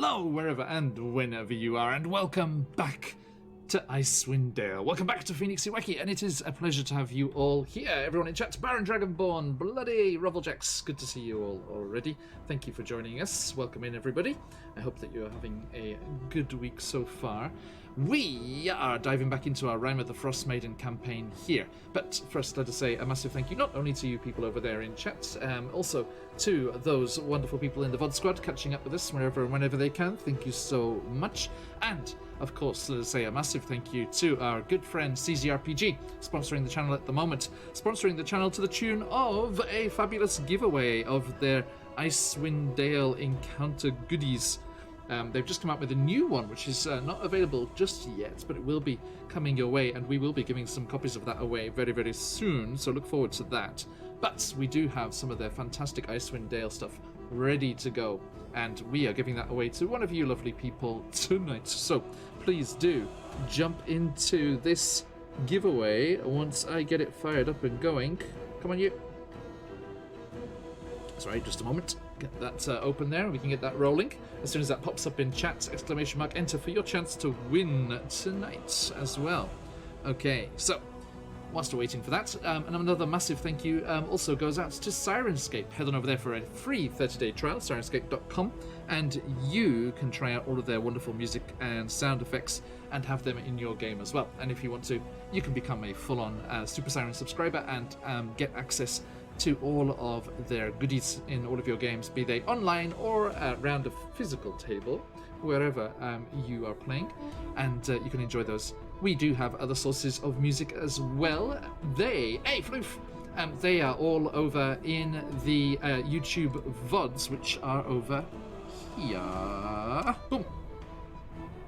hello wherever and whenever you are, and welcome back to Icewind Dale. Welcome back to QuestJunkiesUK, and it is a pleasure to have you all here. Everyone in chat, Baron Dragonborn, Bloody Rufflejacks, good to see you all already. Thank you for joining us. Welcome in, everybody. I hope that you're having a good week so far. We are diving back into our Rime of the Frostmaiden campaign here. But first, let us say a massive thank you not only to you people over there in chat, also to those wonderful people in the VOD squad catching up with us wherever and whenever they can. Thank you so much. And of course, let us say a massive thank you to our good friend CZRPG, sponsoring the channel at the moment, sponsoring the channel to the tune of a fabulous giveaway of their Icewind Dale encounter goodies. They've just come out with a new one, which is not available just yet, but it will be coming your way, and we will be giving some copies of that away very, very soon, so look forward to that. But we do have some of their fantastic Icewind Dale stuff ready to go, and we are giving that away to one of you lovely people tonight. So please do jump into this giveaway once I get it fired up and going. Come on, you. Sorry, just a moment. Get that open there, and we can get that rolling. As soon as that pops up in chat, exclamation mark enter for your chance to win tonight as well. Okay, so whilst we're waiting for that, and another massive thank you also goes out to Sirenscape. Head on over there for a free 30-day trial, sirenscape.com, and you can try out all of their wonderful music and sound effects and have them in your game as well. And if you want to, you can become a full-on Super Siren subscriber and get access to all of their goodies in all of your games, be they online or around a physical table, wherever you are playing, and you can enjoy those. We do have other sources of music as well. Hey Floof! They are all over in the YouTube VODs, which are over here. Boom!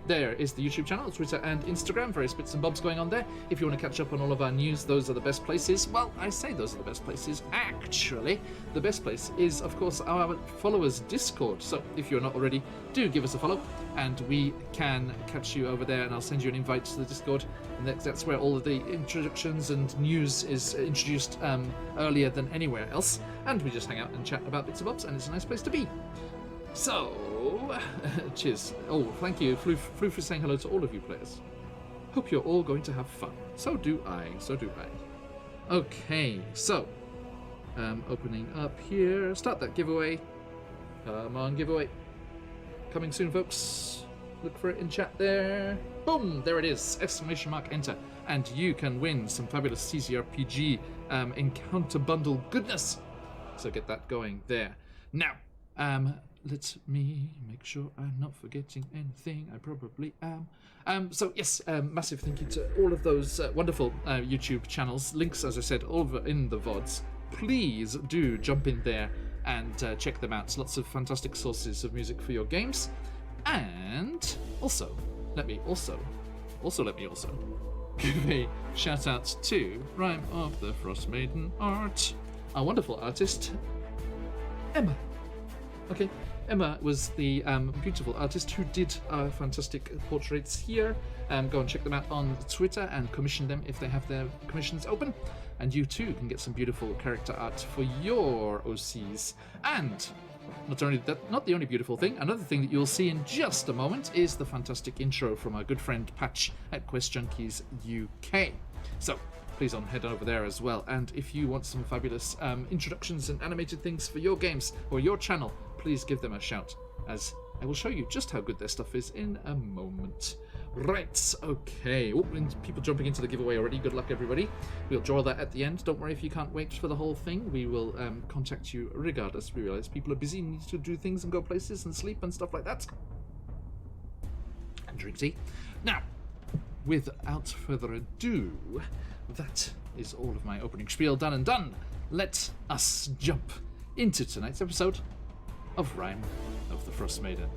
There is the YouTube channel, Twitter and Instagram, various bits and bobs going on there. If you want to catch up on all of our news, those are the best places. Well, I say those are the best places. Actually, the best place is, of course, our followers Discord. So if you're not already, do give us a follow, and we can catch you over there, and I'll send you an invite to the Discord. And that's where all of the introductions and news is introduced earlier than anywhere else. And we just hang out and chat about bits and bobs, and it's a nice place to be. So, cheers. Oh, thank you, Floof, for saying hello to all of you players. Hope you're all going to have fun. So do I. Okay, so, opening up here. Start that giveaway. Come on, giveaway. Coming soon, folks. Look for it in chat there. Boom! There it is. Exclamation mark enter. And you can win some fabulous CZRPG encounter bundle goodness. So get that going there. Now, let me make sure I'm not forgetting anything. I probably am. So yes, massive thank you to all of those wonderful YouTube channels. Links, as I said, all over in the VODs. Please do jump in there and check them out. Lots of fantastic sources of music for your games. And also, let me also give a shout out to Rime of the Frostmaiden art, our wonderful artist, Emma. Okay, Emma was the beautiful artist who did our fantastic portraits here. Go and check them out on Twitter and commission them if they have their commissions open. And you too can get some beautiful character art for your OCs. And not the only beautiful thing, another thing that you'll see in just a moment is the fantastic intro from our good friend Patch at QuestJunkiesUK. So please head over there as well. And if you want some fabulous introductions and animated things for your games or your channel, please give them a shout, as I will show you just how good their stuff is in a moment. Right, okay. Oh, and people jumping into the giveaway already. Good luck, everybody. We'll draw that at the end. Don't worry if you can't wait for the whole thing. We will contact you regardless. We realize people are busy and need to do things and go places and sleep and stuff like that. And drink tea. Now, without further ado, that is all of my opening spiel done and done. Let us jump into tonight's episode of Rime of the Frostmaiden.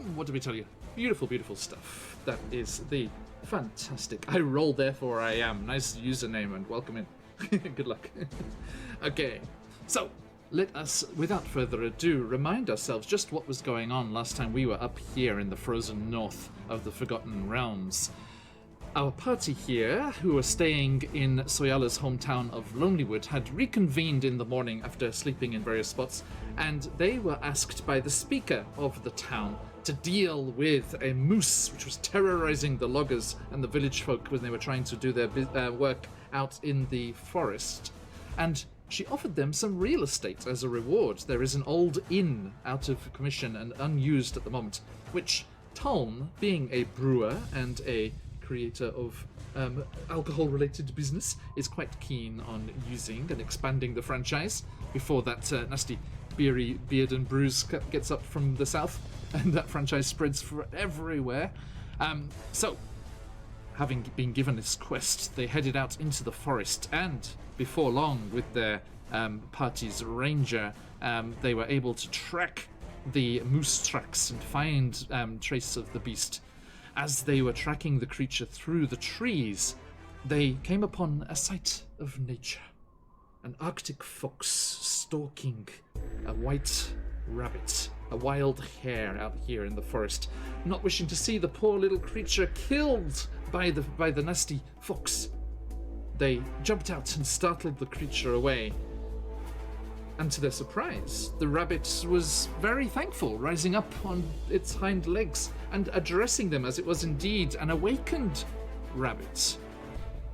boom, what did we tell you? Beautiful, beautiful stuff. That is the fantastic I roll, therefore I am. Nice username and welcome in. Good luck. Okay, so let us, without further ado, remind ourselves just what was going on last time we were up here in the frozen north of the Forgotten Realms. Our party here, who were staying in Soyala's hometown of Lonelywood, had reconvened in the morning after sleeping in various spots, and they were asked by the speaker of the town to deal with a moose which was terrorizing the loggers and the village folk when they were trying to do their work out in the forest. And she offered them some real estate as a reward. There is an old inn out of commission and unused at the moment, which Tolm, being a brewer and a creator of alcohol-related business, is quite keen on using and expanding the franchise before that nasty beery beard and bruise gets up from the south and that franchise spreads for everywhere. So, having been given this quest, they headed out into the forest, and before long, with their party's ranger, they were able to track the moose tracks and find trace of the beast. As they were tracking the creature through the trees, they came upon a sight of nature. An Arctic fox stalking a white rabbit, a wild hare out here in the forest, not wishing to see the poor little creature killed by the nasty fox. They jumped out and startled the creature away. And to their surprise, the rabbit was very thankful, rising up on its hind legs and addressing them as it was indeed an awakened rabbit.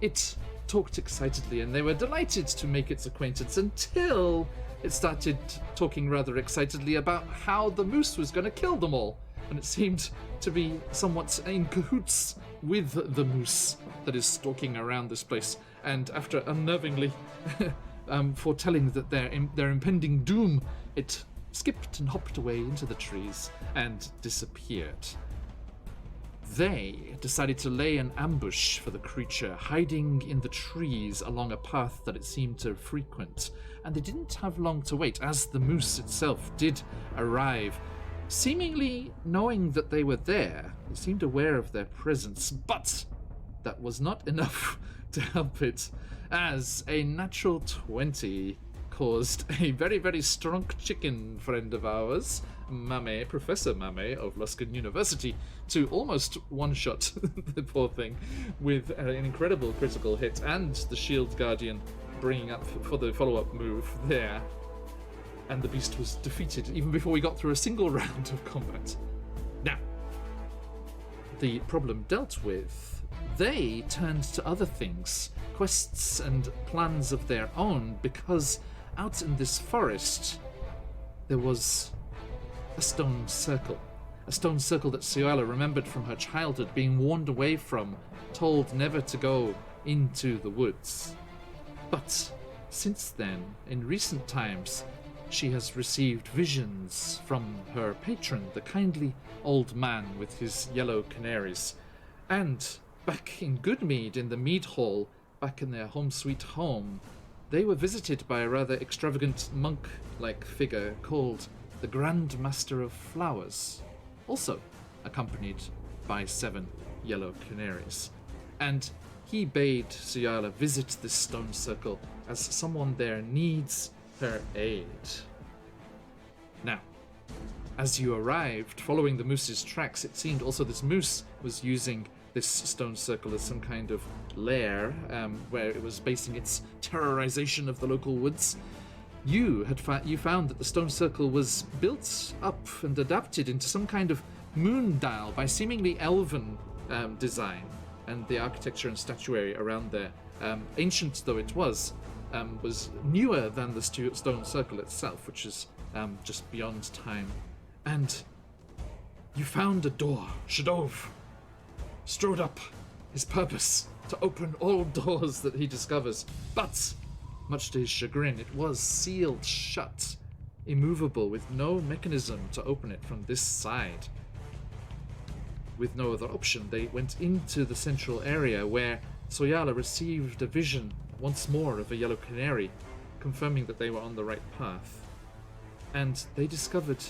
It talked excitedly, and they were delighted to make its acquaintance until it started talking rather excitedly about how the moose was going to kill them all. And it seemed to be somewhat in cahoots with the moose that is stalking around this place. And after unnervingly foretelling that their impending doom, it skipped and hopped away into the trees and disappeared. They decided to lay an ambush for the creature, hiding in the trees along a path that it seemed to frequent, and they didn't have long to wait, as the moose itself did arrive, seemingly knowing that they were there. They seemed aware of their presence, but that was not enough to help it, as a natural 20 caused a very, very strong chicken friend of ours, Mame, Professor Mame of Luskin University, to almost one-shot the poor thing with an incredible critical hit, and the Shield Guardian bringing up for the follow-up move there. And the beast was defeated even before we got through a single round of combat. Now, the problem dealt with, they turned to other things, quests and plans of their own, because out in this forest there was a stone circle. A stone circle that Soyala remembered from her childhood, being warned away from, told never to go into the woods. But since then, in recent times, she has received visions from her patron, the kindly old man with his yellow canaries. And back in Goodmead, in the mead hall, back in their home sweet home, they were visited by a rather extravagant monk-like figure called the Grand Master of Flowers, also accompanied by 7 yellow canaries. And he bade Soyala visit this stone circle, as someone there needs her aid. Now, as you arrived, following the moose's tracks, it seemed also this moose was using this stone circle as some kind of lair, where it was basing its terrorization of the local woods. You found that the stone circle was built up and adapted into some kind of moon dial by seemingly elven design, and the architecture and statuary around there, ancient though it was newer than the stone circle itself, which is just beyond time. And you found a door. Shadov strode up, his purpose to open all doors that he discovers, but much to his chagrin, it was sealed shut, immovable, with no mechanism to open it from this side. With no other option, they went into the central area, where Soyala received a vision once more of a yellow canary, confirming that they were on the right path. And they discovered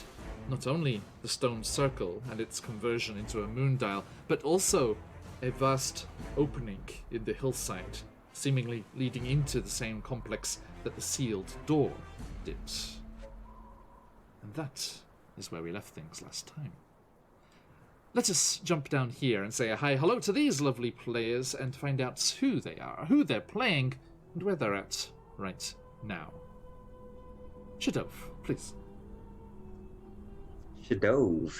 not only the stone circle and its conversion into a moon dial, but also a vast opening in the hillside, seemingly leading into the same complex that the sealed door did. And that is where we left things last time. Let us jump down here and say a hi-hello to these lovely players and find out who they are, who they're playing, and where they're at right now. Shadov, please. Shadov,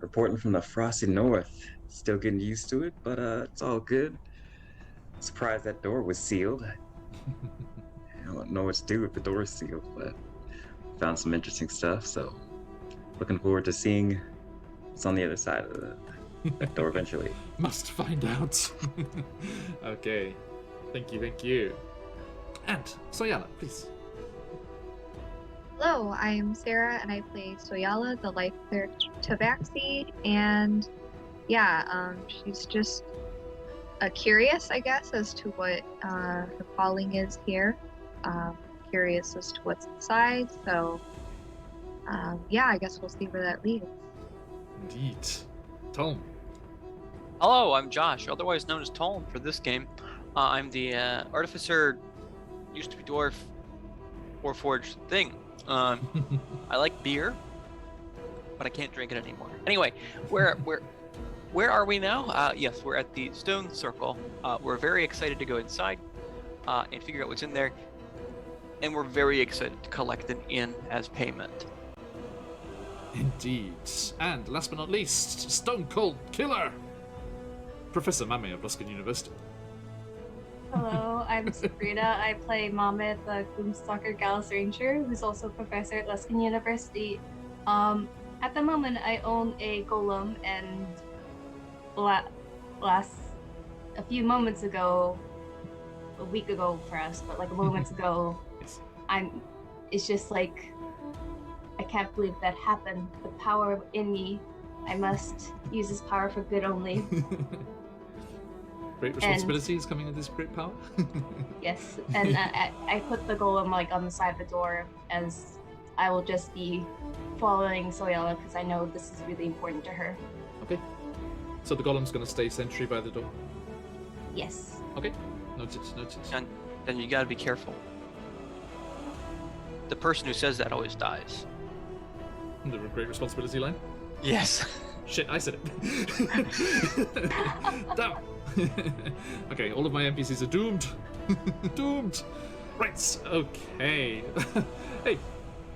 reporting from the frosty north. Still getting used to it, but it's all good. Surprised that door was sealed. I don't know what to do if the door is sealed, but found some interesting stuff, so looking forward to seeing what's on the other side of the door eventually. Must find out. Okay. Thank you. And Soyala, please. Hello, I am Sarah, and I play Soyala, the life cleric Tabaxi, and she's just curious, I guess, as to what her calling is here. Curious as to what's inside, so I guess we'll see where that leads. Indeed. Tom. Hello, I'm Josh, otherwise known as Tolm for this game. I'm the artificer, used to be dwarf, warforged thing. I like beer, but I can't drink it anymore. Anyway, where are we now? Yes, we're at the stone circle. We're very excited to go inside and figure out what's in there, and we're very excited to collect an inn as payment. Indeed. And last but not least, Stone Cold Killer, Professor Mame of Luskan University. Hello, I'm Sabrina. I play Mame, the Gloomstalker Gallus Ranger, who's also a professor at Luskan University. At the moment, I own a golem, and a few moments ago, a week ago for us, but like moments ago, Yes. It's just like, I can't believe that happened. The power in me, I must use this power for good only. Great responsibilities coming with this great power. Yes, and I put the golem like on the side of the door, as I will just be following Soyala because I know this is really important to her. Okay. So the golem's going to stay sentry by the door? Yes. Okay. Noted. And then you gotta be careful. The person who says that always dies. The great responsibility line? Yes. Shit, I said it. Damn. Okay, all of my NPCs are doomed. Doomed. Right, okay. Hey,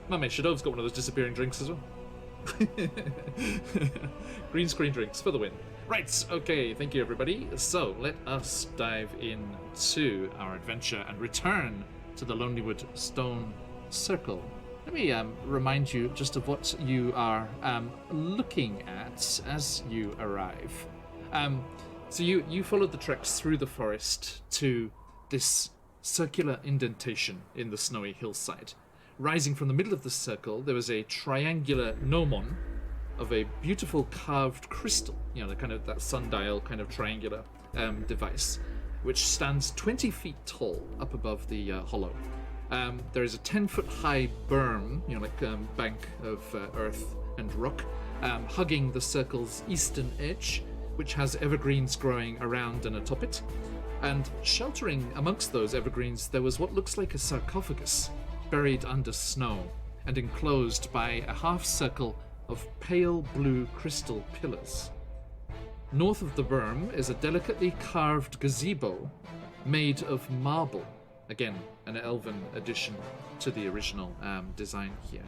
Mame, Shadov's got one of those disappearing drinks as well. Green screen drinks for the win. Right, okay, thank you everybody. So, let us dive into our adventure and return to the Lonelywood Stone Circle. Let me remind you just of what you are looking at as you arrive. So you followed the treks through the forest to this circular indentation in the snowy hillside. Rising from the middle of the circle, there was a triangular gnomon of a beautiful carved crystal, the kind of that sundial kind of triangular device, which stands 20 feet tall up above the hollow. There is a 10-foot high berm, bank of earth and rock, hugging the circle's eastern edge, which has evergreens growing around and atop it. And sheltering amongst those evergreens, there was what looks like a sarcophagus, buried under snow and enclosed by a half-circle of pale blue crystal pillars. North of the berm is a delicately carved gazebo made of marble. Again, an elven addition to the original design here.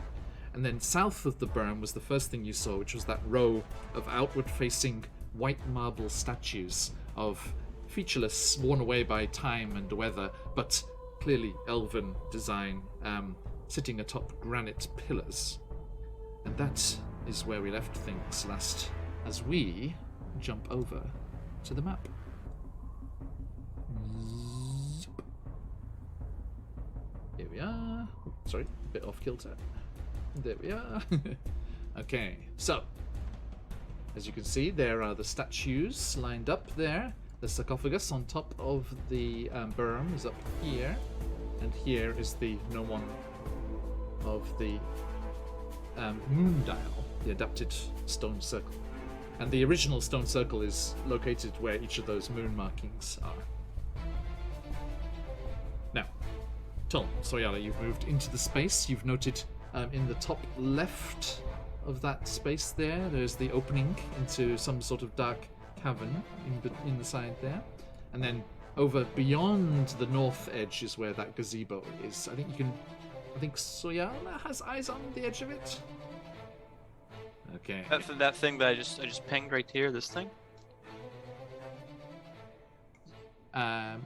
And then south of the berm was the first thing you saw, which was that row of outward-facing white marble statues of featureless, worn away by time and weather, but clearly elven design, sitting atop granite pillars. And that is where we left things last, as we jump over to the map. Here we are. Sorry, a bit off kilter. There we are. Okay, so as you can see, there are the statues lined up there. The sarcophagus on top of the berm is up here, and here is the gnomon of the moon dial, the adapted stone circle. And the original stone circle is located where each of those moon markings are. Now, Tom, Soyala, you've moved into the space. You've noted in the top left of that space there's the opening into some sort of dark cavern in the side there. And then over beyond the north edge is where that gazebo is. I think Soyala has eyes on the edge of it. Okay. That thing that I just pinged right here. This thing.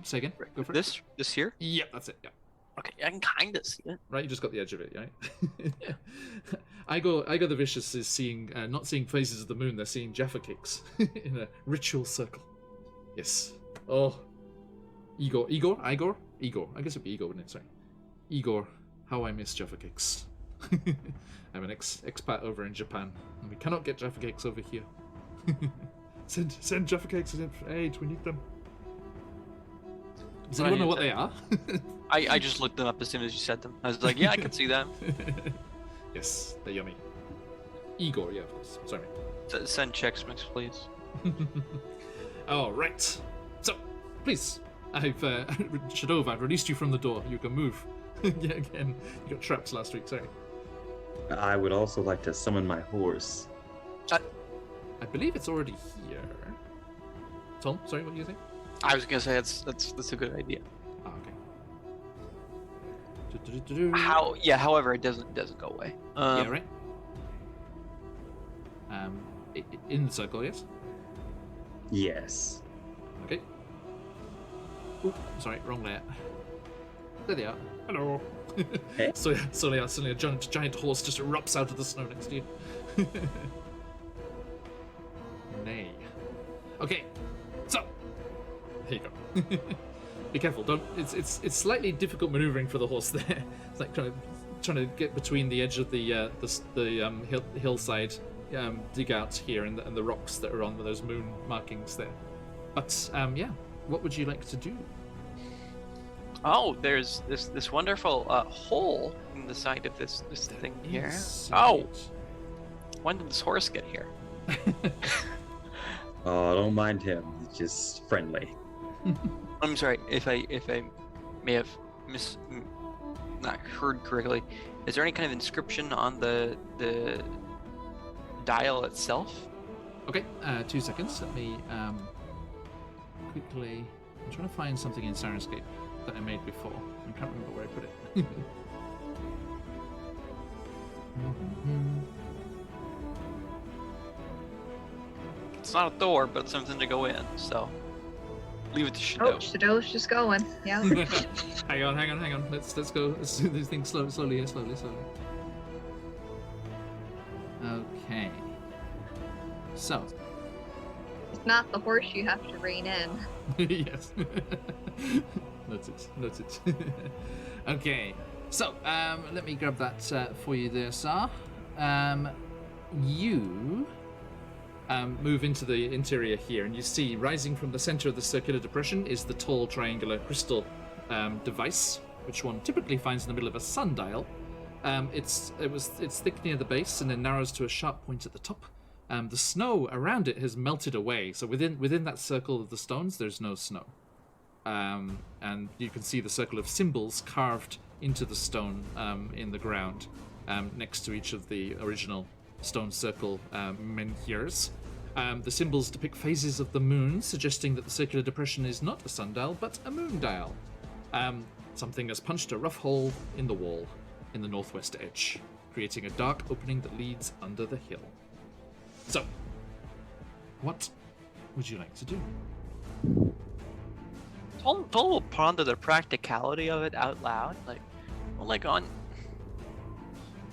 Say again. Go for it. This here. Yep, that's it. Yeah. Okay, I can kind of see it. Right, you just got the edge of it, right? Igor the Vicious is not seeing phases of the moon. They're seeing Jaffa cakes in a ritual circle. Yes. Oh, Igor. I guess it'd be Igor, wouldn't it? Sorry, Igor. How I miss Jaffa cakes. I'm an expat over in Japan, and we cannot get Jaffa cakes over here. Send Jaffa cakes in aid. We need them. Does anyone know what they are? I just looked them up as soon as you said them. I was like, yeah, I can see them. Yes, they're yummy. Igor, yeah, of course. Sorry. Send checks mix, please. All right. So, please, Shadova, I've released you from the door. You can move. Yeah, again, you got trapped last week. Sorry. I would also like to summon my horse. I believe it's already here. Tom, sorry, what do you think? I was gonna say that's a good idea. Oh, okay. However, it doesn't go away. Yeah, right. In the circle, yes. Yes. Okay. Oop, sorry, wrong layer. There they are. Hello. Hey. So suddenly a giant horse just erupts out of the snow next to you. Nay. Okay. So here you go. Be careful. Don't. It's slightly difficult maneuvering for the horse there. It's like trying to get between the edge of the hillside, dig out here and the rocks that are on those moon markings there. But yeah, what would you like to do? Oh, there's this wonderful hole in the side of this thing here. Yes, oh, when did this horse get here? Oh, don't mind him. He's just friendly. I'm sorry if I may have not heard correctly. Is there any kind of inscription on the dial itself? Okay, 2 seconds. Let me quickly. I'm trying to find something in Sirenscape that I made before. I can't remember where I put it. It's not a door, but something to go in. So leave it to Shadow. Oh, Shadow's just going. Yeah. hang on. Let's go. Let's do these things slowly. Okay. So. It's not the horse you have to rein in. Yes. Noted. Okay. So, let me grab that for you there, sir. You move into the interior here, and you see rising from the center of the circular depression is the tall triangular crystal device, which one typically finds in the middle of a sundial. It's thick near the base and then narrows to a sharp point at the top. The snow around it has melted away, so within that circle of the stones, there's no snow. And you can see the circle of symbols carved into the stone in the ground next to each of the original stone circle menhirs. The symbols depict phases of the moon, suggesting that the circular depression is not a sundial, but a moon dial. Something has punched a rough hole in the wall in the northwest edge, creating a dark opening that leads under the hill. So, what would you like to do? Don't will ponder the practicality of it out loud. Like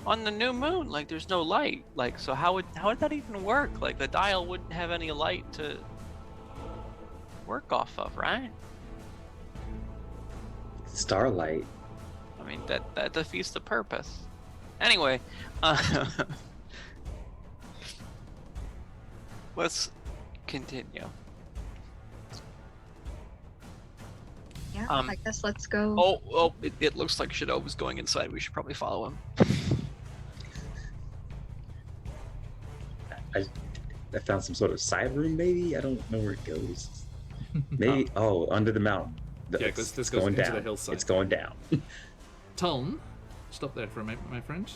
on the new moon, like there's no light. Like, so how would that even work? Like the dial wouldn't have any light to work off of, right? Starlight. I mean that defeats the purpose. Anyway, let's continue. Yeah, I guess let's go. Oh, it looks like Shadow was going inside. We should probably follow him. I found some sort of side room, maybe? I don't know where it goes. Maybe, under the mountain. Yeah, this It's goes going into down. the hillside. It's going down. Taln, stop there for a minute, my friend.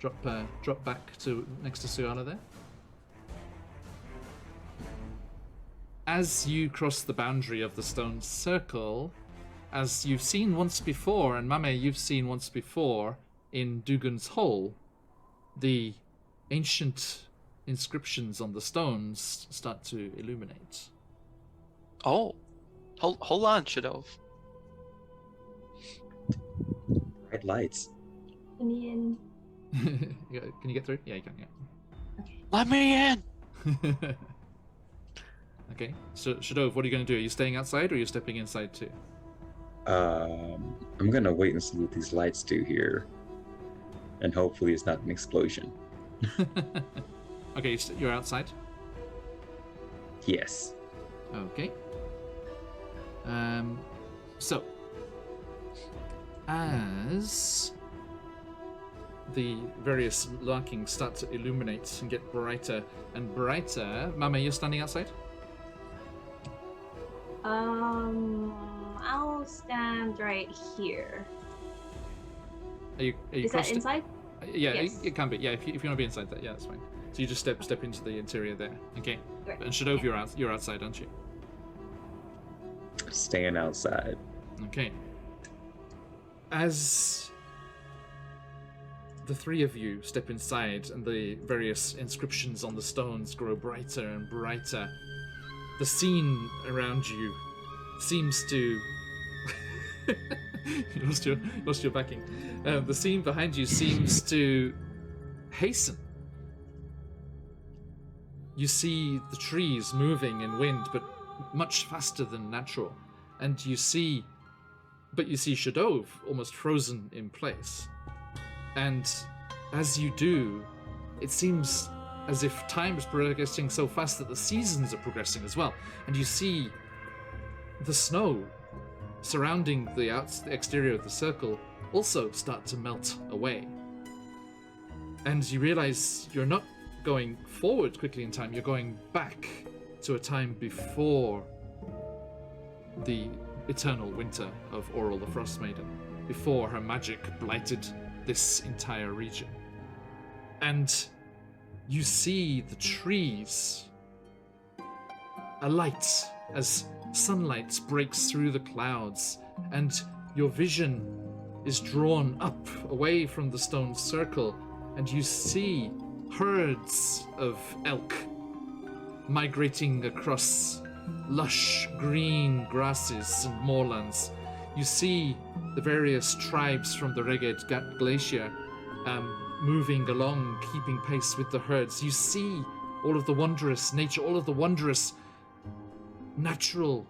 Drop back to next to Suyala there. As you cross the boundary of the stone circle, as you've seen once before, and Mame, you've seen once before in Dugan's Hole, the ancient inscriptions on the stones start to illuminate. Oh, hold on, Shadov. Bright lights. Let me in. Can you get through? Yeah, you can. Yeah. Let me in. Okay. So, Shadov, what are you going to do? Are you staying outside, or are you stepping inside too? I'm gonna wait and see what these lights do here, and hopefully it's not an explosion. Okay, you're outside. Yes. Okay. So, as the various markings start to illuminate and get brighter and brighter, Mama, you're standing outside? I'll stand right here. Are you Is close that to- inside? Yeah, Yes. it can be. Yeah, if you want to be inside that, yeah, that's fine. So you just step into the interior there. Okay. Right. And Shadov, you're outside, aren't you? Staying outside. Okay. As the three of you step inside and the various inscriptions on the stones grow brighter and brighter, the scene around you seems to... you lost your backing. The scene behind you seems to hasten. You see the trees moving in wind, but much faster than natural. And you see Shadov almost frozen in place. And as you do, it seems as if time is progressing so fast that the seasons are progressing as well. And you see the snow surrounding the exterior of the circle also start to melt away. And you realize you're not going forward quickly in time, you're going back to a time before the eternal winter of Oral the Frostmaiden, before her magic blighted this entire region. And you see the trees alight as sunlight breaks through the clouds, and your vision is drawn up away from the stone circle, and you see herds of elk migrating across lush green grasses and moorlands. You see the various tribes from the Reged Glacier moving along, keeping pace with the herds. You see all of the wondrous nature, all of the wondrous natural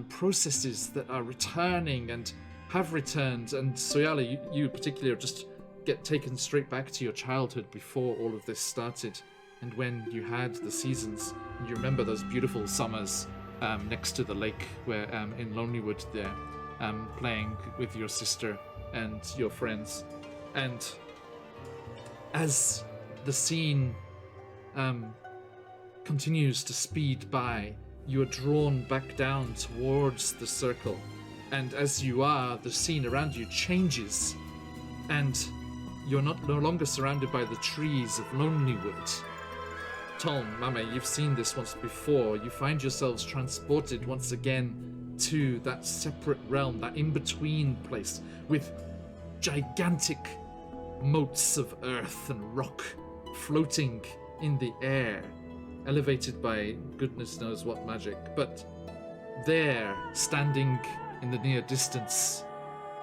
processes that are returning and have returned. And Soyala, you particularly just get taken straight back to your childhood before all of this started, and when you had the seasons. You remember those beautiful summers next to the lake, where in Lonelywood there, playing with your sister and your friends. And as the scene continues to speed by, you are drawn back down towards the circle. And as you are, the scene around you changes, and you're no longer surrounded by the trees of Lonelywood. Tom, Mame, you've seen this once before. You find yourselves transported once again to that separate realm, that in-between place, with gigantic moats of earth and rock floating in the air, elevated by goodness knows what magic. But there, standing in the near distance,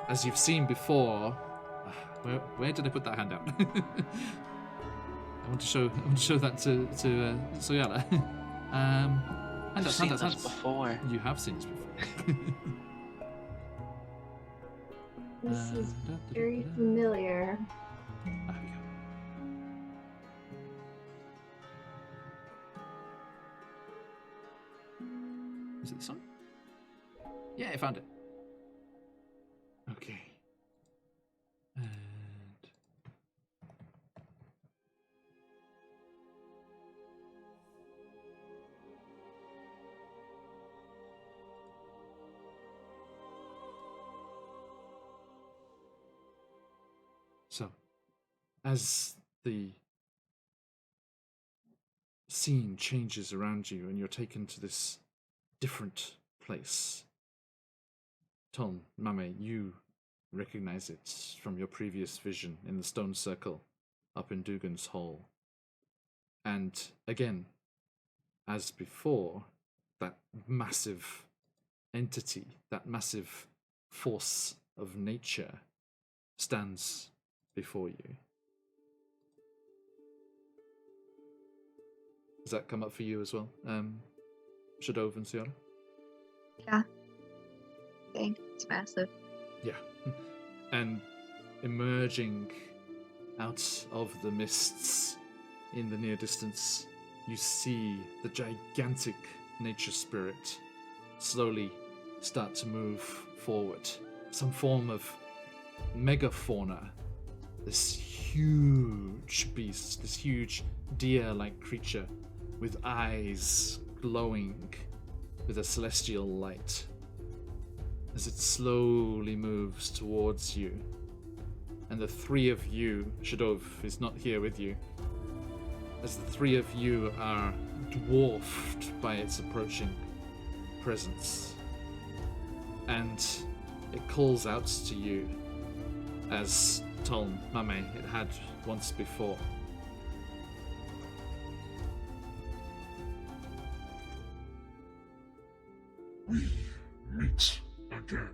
as you've seen before... Where did I put that hand out? I want to show that to Soyala. I've seen this before. You have seen this before. This is very familiar. There we go. Is it this one? Yeah, I found it. Okay. And as the scene changes around you and you're taken to this different place. Tom, Mame, you recognize it from your previous vision in the stone circle up in Dugan's Hall. And again, as before, that massive entity, that massive force of nature stands before you. Does that come up for you as well, Shadov and Ciara? Yeah. Dang, it's massive. Yeah. And emerging out of the mists in the near distance, you see the gigantic nature spirit slowly start to move forward. Some form of megafauna. This huge beast, this huge deer-like creature with eyes glowing with a celestial light. As it slowly moves towards you, and the three of you, Shadov is not here with you, as the three of you are dwarfed by its approaching presence. And it calls out to you as Tolm, Mame, it had once before. We meet again.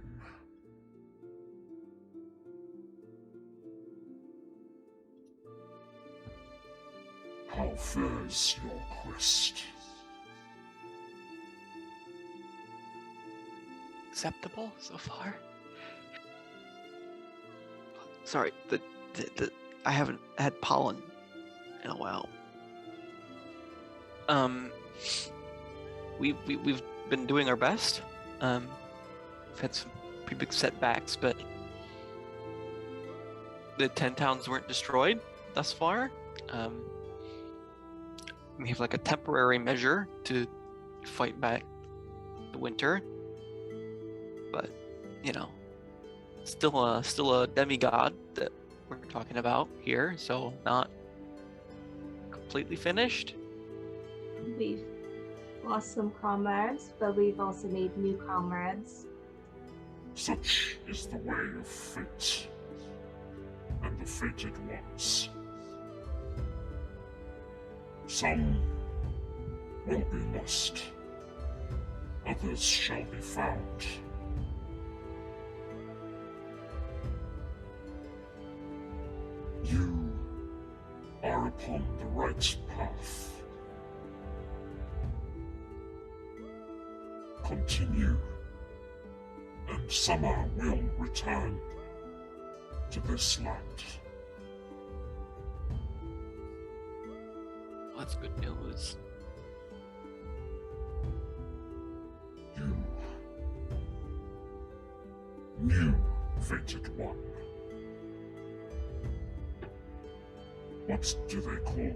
How fares your quest? Acceptable so far. Sorry, I haven't had pollen in a while. We've been doing our best. We've had some pretty big setbacks, but the 10 towns weren't destroyed thus far. We have like a temporary measure to fight back the winter, but you know, still a demigod that we're talking about here, so not completely finished. We've lost some comrades, but we've also made new comrades. Such is the way of fate and the fated ones. Some will be lost, others shall be found. You are upon the right path. Continue, and summer will return to this land. Well, that's good news. You, new fated one. What do they call you?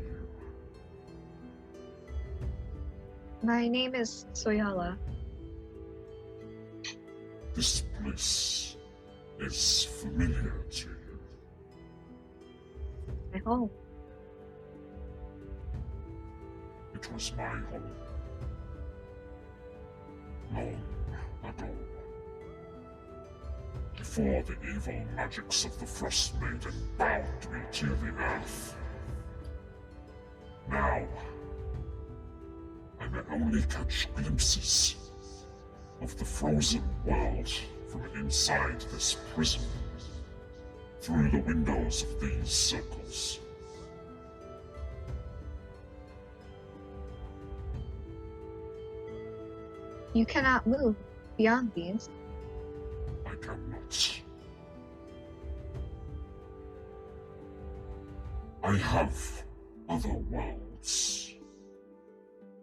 My name is Soyala. This place is familiar to you. My home. It was my home. Long ago. Before the evil magics of the Frostmaiden bound me to the earth. Now, I may only catch glimpses of the frozen world from inside this prison, through the windows of these circles. You cannot move beyond these. I cannot. I have other worlds,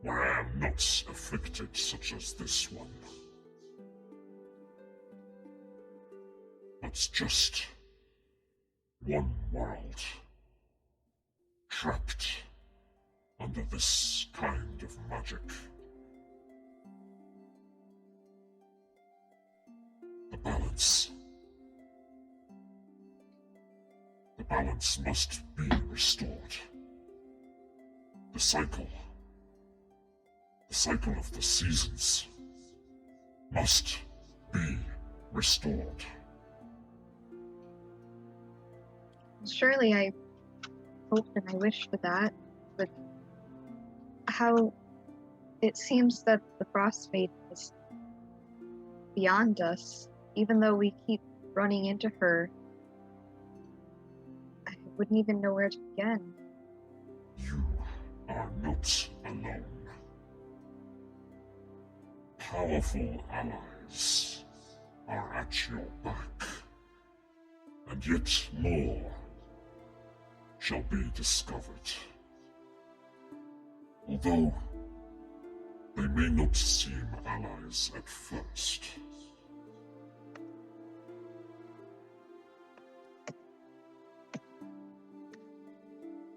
where I am not afflicted such as this one. But just one world, trapped under this kind of magic. The balance. The balance must be restored. The cycle of the seasons must be restored. Surely I hope and I wish for that, but how it seems that the Frostmaiden is beyond us, even though we keep running into her. I wouldn't even know where to begin. You are not alone. Powerful allies are at your back, and yet more shall be discovered. Although they may not seem allies at first.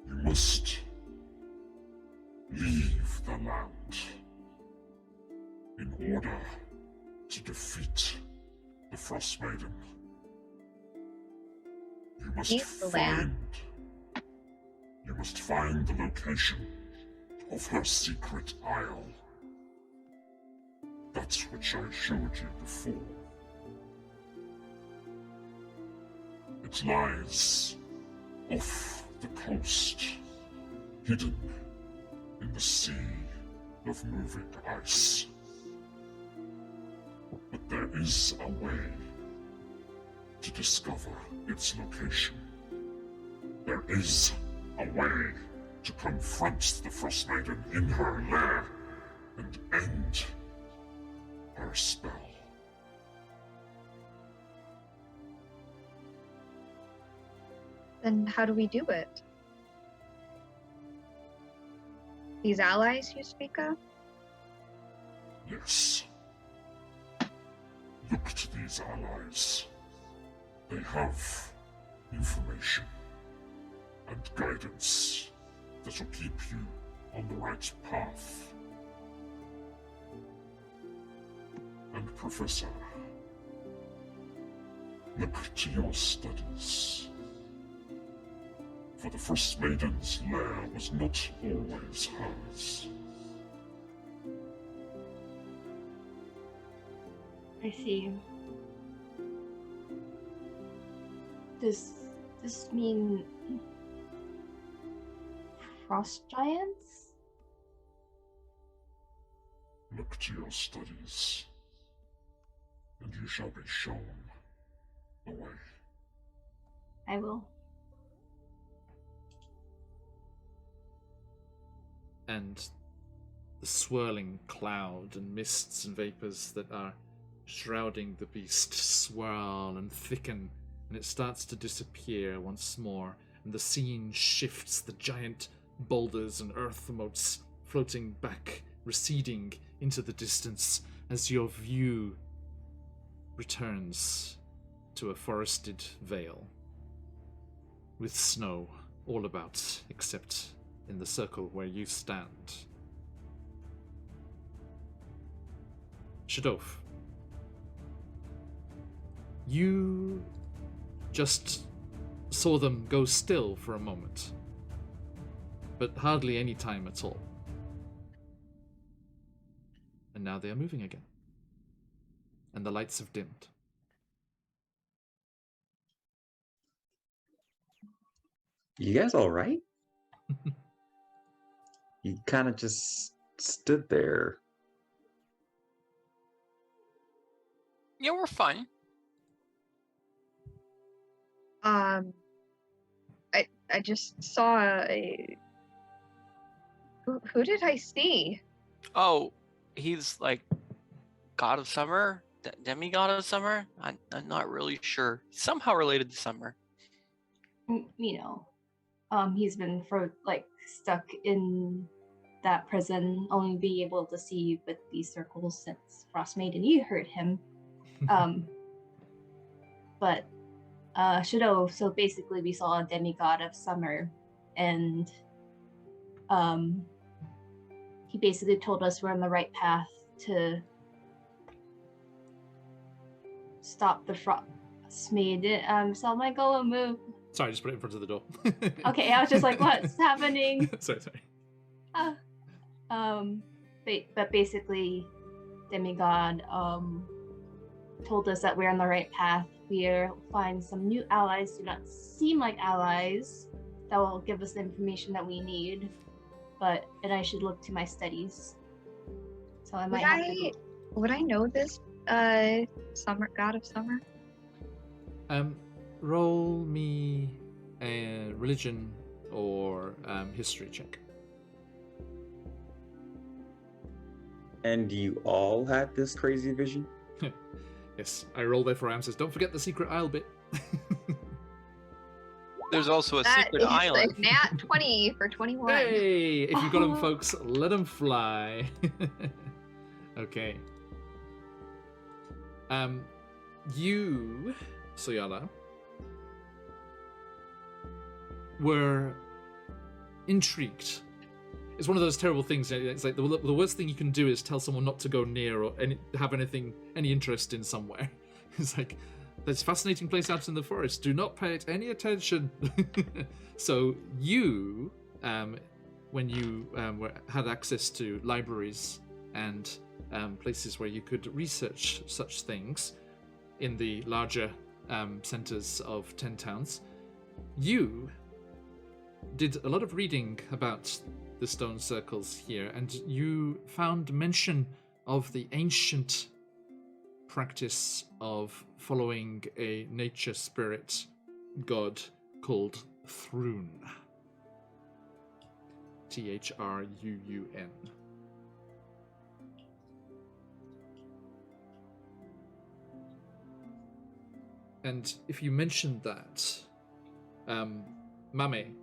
You must leave the land in order to defeat the Frostmaiden. You must Leave the land? You must find the location of her secret isle. That's which I showed you before. It lies off the coast, hidden in the sea of moving ice. But there is a way to discover its location. There is a way to confront the Frostmaiden in her lair and end her spell. Then how do we do it? These allies you speak of? Yes. Look to these allies. They have information and guidance that will keep you on the right path. And Professor, look to your studies. For the Frostmaiden's lair was not always hers. I see. Does this mean frost giants? Look to your studies, and you shall be shown the way. I will. And the swirling cloud and mists and vapors that are shrouding the beast swirl and thicken, and it starts to disappear once more, and the scene shifts, the giant boulders and earth motes floating back, receding into the distance as your view returns to a forested vale with snow all about except in the circle where you stand. Shadolf, you just saw them go still for a moment, but hardly any time at all. And now they are moving again. And the lights have dimmed. You guys all right? You kind of just stood there. Yeah, we're fine. I just saw a... Who did I see? Oh, he's like god of summer, demigod of summer. I'm not really sure. Somehow related to summer. You know, he's been stuck in that prison, only being able to see with these circles since Frostmaiden E hurt him. But Shadow, so basically we saw a demigod of summer, and he basically told us we're on the right path to stop the Frostmaiden. So my golem move. Sorry, I just put it in front of the door. Okay, I was just like, what's happening? sorry. But basically, Demigod told us that we're on the right path. We'll find some new allies, do not seem like allies, that will give us the information that we need. And I should look to my studies. So I might have to go. Would I know this summer god of summer? Roll me a religion or history check. And you all had this crazy vision? Yes, I rolled there for answers. Don't forget the secret isle bit. There's also a That secret is island. a nat 20 for 21. Hey! If you got them, folks, let them fly. Okay. You, Soyala, were intrigued. It's one of those terrible things. It's like the worst thing you can do is tell someone not to go near or have any interest in somewhere. It's like, there's a fascinating place out in the forest. Do not pay it any attention. So you, when you had access to libraries and places where you could research such things in the larger centers of 10 towns, you did a lot of reading about the stone circles here, and you found mention of the ancient practice of following a nature spirit god called Thrun. Thrun. And if you mentioned that, Mame,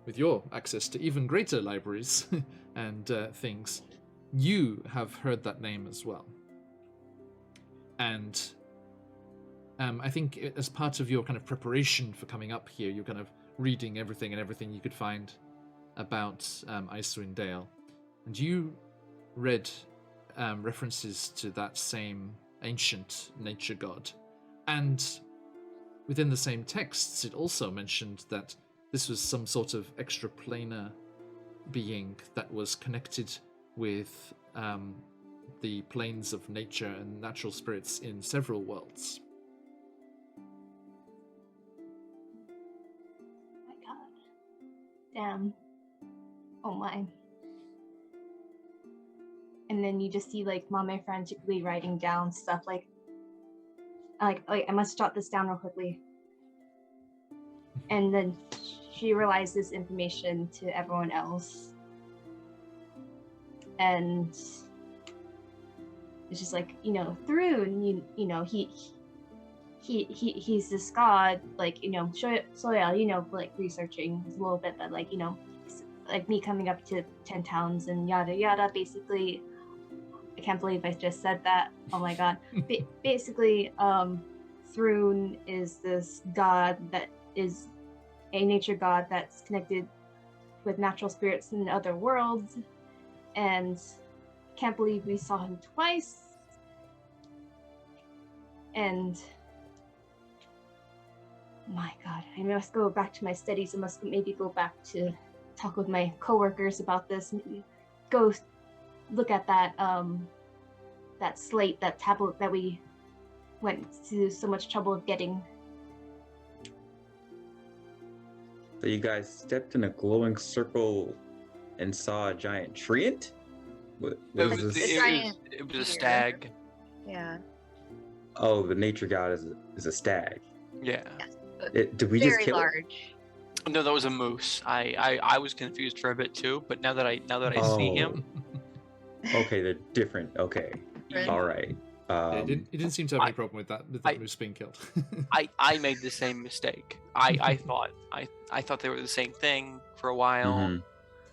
with your access to even greater libraries and things, you have heard that name as well. And I think as part of your kind of preparation for coming up here, you're kind of reading everything you could find about Icewind Dale. And you read references to that same ancient nature god. And within the same texts, it also mentioned that this was some sort of extraplanar being that was connected with the planes of nature and natural spirits in several worlds. Oh my god. Damn. Oh my. And then you just see like Mame frantically writing down stuff like I must jot this down real quickly. And then she realized this information to everyone else. And it's just like, Thrun, he's this god, like, Soya, like researching a little bit that, like, like me coming up to 10 towns and yada yada. Basically, I can't believe I just said that. Oh my god. Basically, Thrun is this god that is a nature god that's connected with natural spirits in other worlds, and can't believe we saw him twice. And my god, I must go back to my studies. I must maybe go back to talk with my coworkers about this. Maybe go look at that that slate, that tablet that we went to so much trouble of getting. So you guys stepped in a glowing circle and saw a giant treant? What It is was, this? it was a stag. Yeah. Oh, the nature god is a stag. Yeah. Did we just Very kill it? large. No, that was a moose. I was confused for a bit too, but now that I see him, Okay, they're different. Okay. Right. All right. It didn't seem to have any problem with that moose being killed. I made the same mistake. I thought they were the same thing for a while. Mhm.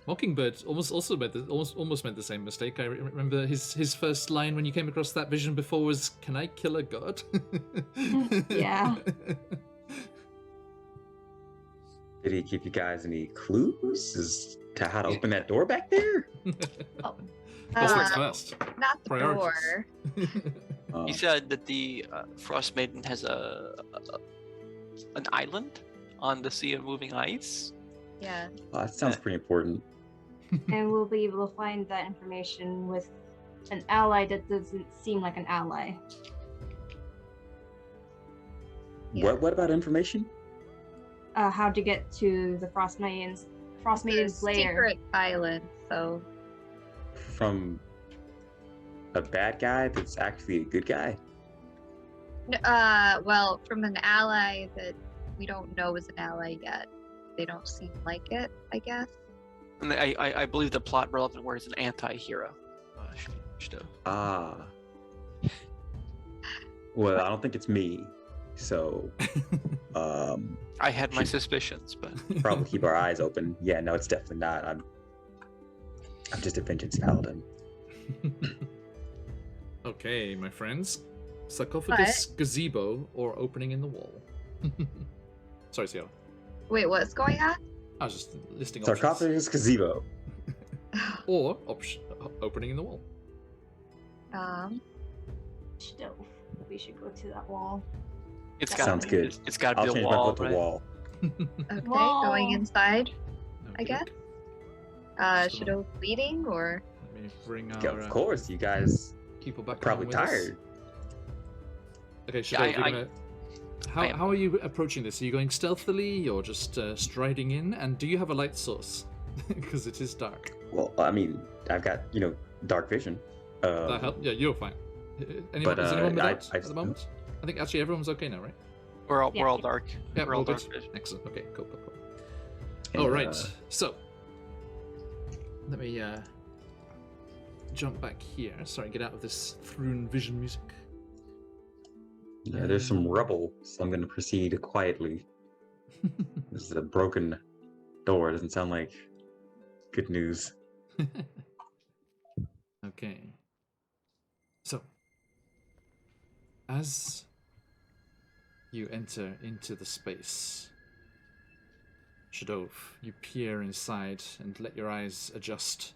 Mockingbird almost made the same mistake. I remember his first line when you came across that vision before was, "Can I kill a god?" Yeah. Did he give you guys any clues as to how to open that door back there? That's what's first. Not the Priorities. door. He said that the Frostmaiden has an island on the sea of moving ice. Yeah. Oh, that sounds pretty important. And we'll be able to find that information with an ally that doesn't seem like an ally. Yeah. What about information? How to get to the Frostmaiden's lair. Secret island, so From a bad guy that's actually a good guy? well, from an ally that we don't know is an ally yet. They don't seem like it, I guess. And I believe the plot relevant word is an anti-hero. Ah. Well, I don't think it's me. So, I had my suspicions, but probably keep our eyes open. Yeah, no, it's definitely not. I'm just a vengeance paladin. Okay, my friends. Sarcophagus, gazebo, or opening in the wall. Sorry, Ciara. Wait, what's going on? I was just listing Sarcophagus gazebo. options. Or opening in the wall. Stove. We should go to that wall. it's That got sounds good. It's got to I'll be change a my wall, vote to right? wall. Okay, Whoa. going inside, I Okay, guess. So- Should I leading or? Let me bring Yeah, our of course, you guys people back probably on with us. tired. Okay, Yeah, Shadow, I you're gonna... I am. How are you approaching this? Are you going stealthily or just striding in? And do you have a light source? Because it is dark. Well, I mean, I've got, dark vision. That help? Yeah, you're fine. Anyone, But, is anyone I- without I- at the moment? I think actually everyone's okay now, right? We're all Yeah. dark. Yeah, we're all good. dark vision. Excellent. Okay, cool. And, All right. So, let me jump back here. Sorry, get out of this Thrune vision music. Yeah, there's some rubble, so I'm going to proceed quietly. This is a broken door. Doesn't sound like good news. Okay. So, as you enter into the space, Shadov, you peer inside and let your eyes adjust.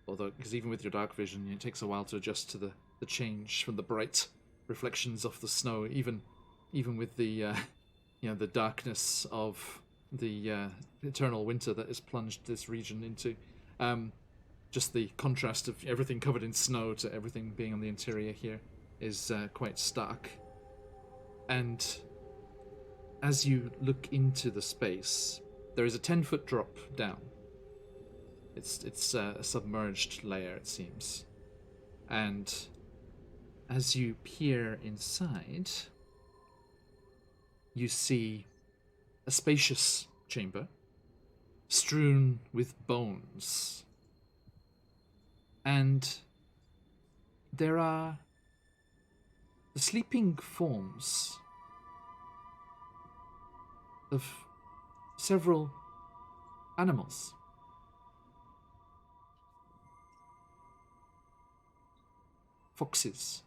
Although, because even with your dark vision, it takes a while to adjust to the change from the bright reflections of the snow, even with the the darkness of the eternal winter that has plunged this region into. Just the contrast of everything covered in snow to everything being on the interior here is quite stark. And as you look into the space, there is a 10-foot drop down. It's a submerged layer, it seems. And as you peer inside, you see a spacious chamber strewn with bones. And there are the sleeping forms of several animals. Foxes,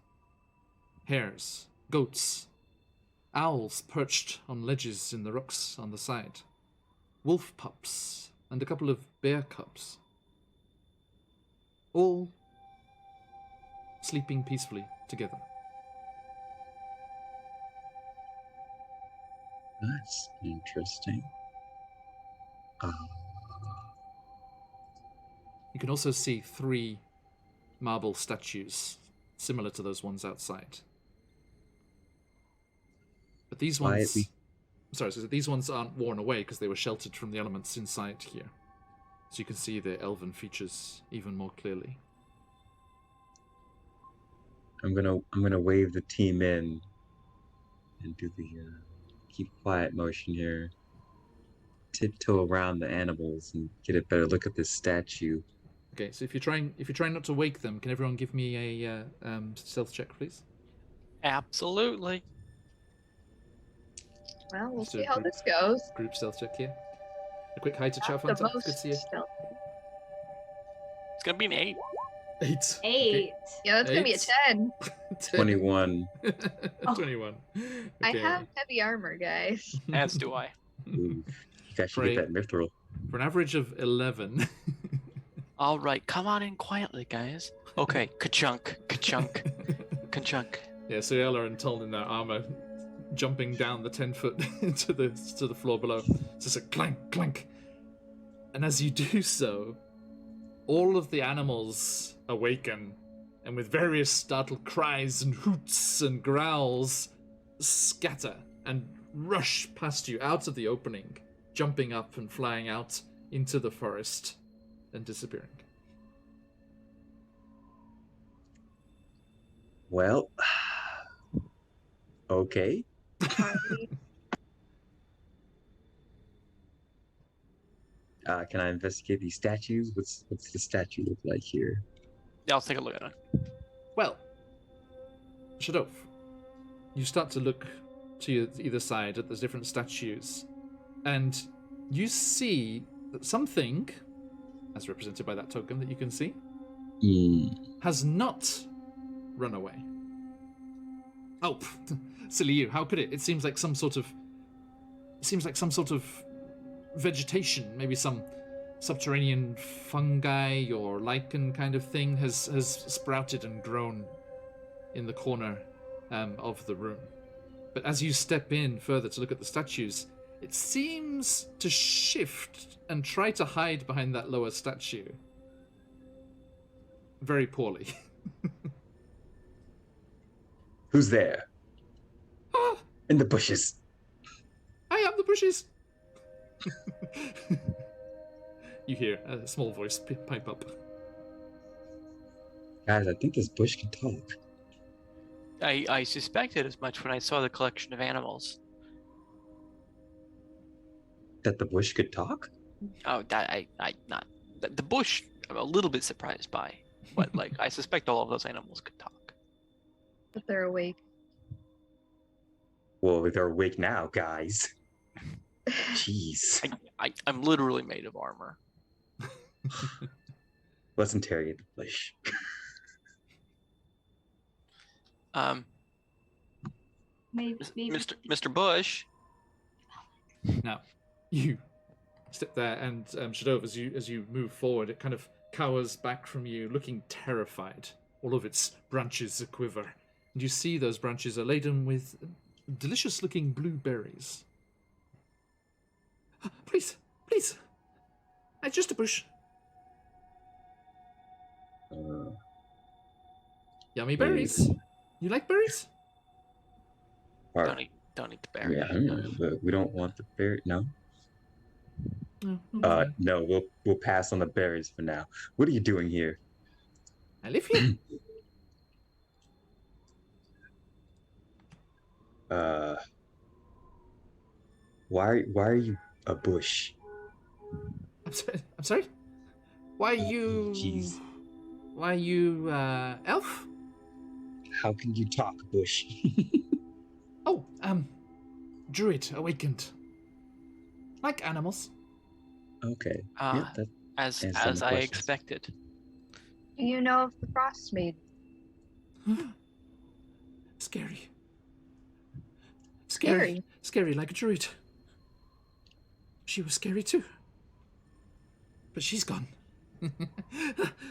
hares, goats, owls perched on ledges in the rocks on the side, wolf pups, and a couple of bear cubs. All sleeping peacefully together. That's interesting. You can also see 3 marble statues similar to those ones outside. But these ones... Quietly. Sorry, so these ones aren't worn away because they were sheltered from the elements inside here. So you can see the elven features even more clearly. I'm gonna wave the team in and do the keep quiet motion here. Tiptoe around the animals and get a better look at this statue. Okay, so if you're trying not to wake them, can everyone give me a stealth check, please? Absolutely. Well, we'll Let's do see a how group- this goes. Group stealth check here. A quick hi to Chow Not the Fanta. Good most to see you. stealthy. It's gonna be an 8. 8. 8. Yeah, that's gonna be a 8. 10. 21. 21. I Okay. have heavy armor, guys. As do I. Ooh, you guys should Great. get that mithril. For an average of 11. All right, come on in quietly, guys. Okay, ka-chunk, ka-chunk, ka-chunk. Yeah, so Ella and Toln in their armor jumping down the 10-foot to the floor below. It's just a clank, clank. And as you do so, all of the animals awaken, and with various startled cries and hoots and growls, scatter and rush past you out of the opening, jumping up and flying out into the forest and disappearing. Well, okay. Can I investigate these statues? What's the statue look like here? Yeah, I'll take a look at it. Well, Shadov, you start to look to either side at the different statues, and you see that something, as represented by that token that you can see, has not run away. Oh, silly you! How could it? It seems like some sort of vegetation, maybe some subterranean fungi or lichen kind of thing has sprouted and grown in the corner of the room. But as you step in further to look at the statues, it seems to shift and try to hide behind that lower statue. Very poorly. Who's there? Ah, In the bushes. I am the bushes. You hear a small voice pipe up. Guys, I think this bush can talk. I suspected as much when I saw the collection of animals. That the bush could talk? Oh, that I not the bush. I'm a little bit surprised by, but like I suspect all of those animals could talk. But they're awake. Well, they're awake now, guys. Jeez. I'm literally made of armor. Let's interrogate the bush. Maybe. Mr. Bush. Now, you step there, and Shadov, as you move forward, it kind of cowers back from you, looking terrified. All of its branches a quiver, and you see those branches are laden with delicious-looking blueberries. Please, please, it's just a bush. Yummy berries. You like berries? Don't eat the berry. Yeah, but we don't want the berry. No. No, No. We'll pass on the berries for now. What are you doing here? I live here. Why are you a bush? I'm sorry. Why you? Jeez. Why you elf? How can you talk, bush? Oh, Druid awakened. Like animals. Okay. As answering the I questions. expected. Do you know of the Frostmaiden? Scary. Scary? Scary like a druid. She was scary too. But she's gone.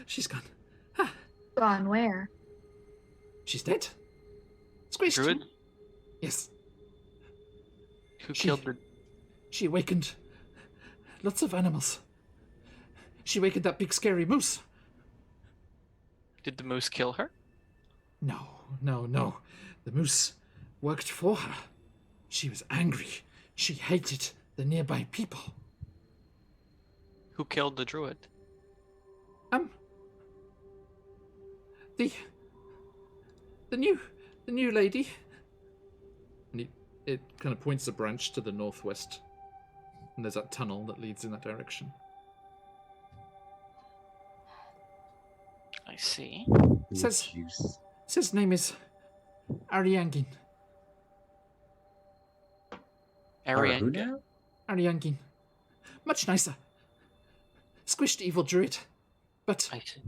She's gone. Gone where? She's dead. Squished. Druid? Yes. Who killed the... She awakened lots of animals. She awakened that big scary moose. Did the moose kill her? No. The moose worked for her. She was angry. She hated the nearby people. Who killed the druid? The new lady. And it kind of points a branch to the northwest. And there's that tunnel that leads in that direction. I see. Says- Juice. Says name is Ariangin. Ariane. Who now? Ariangin. Much nicer. Squished evil druid. But I see.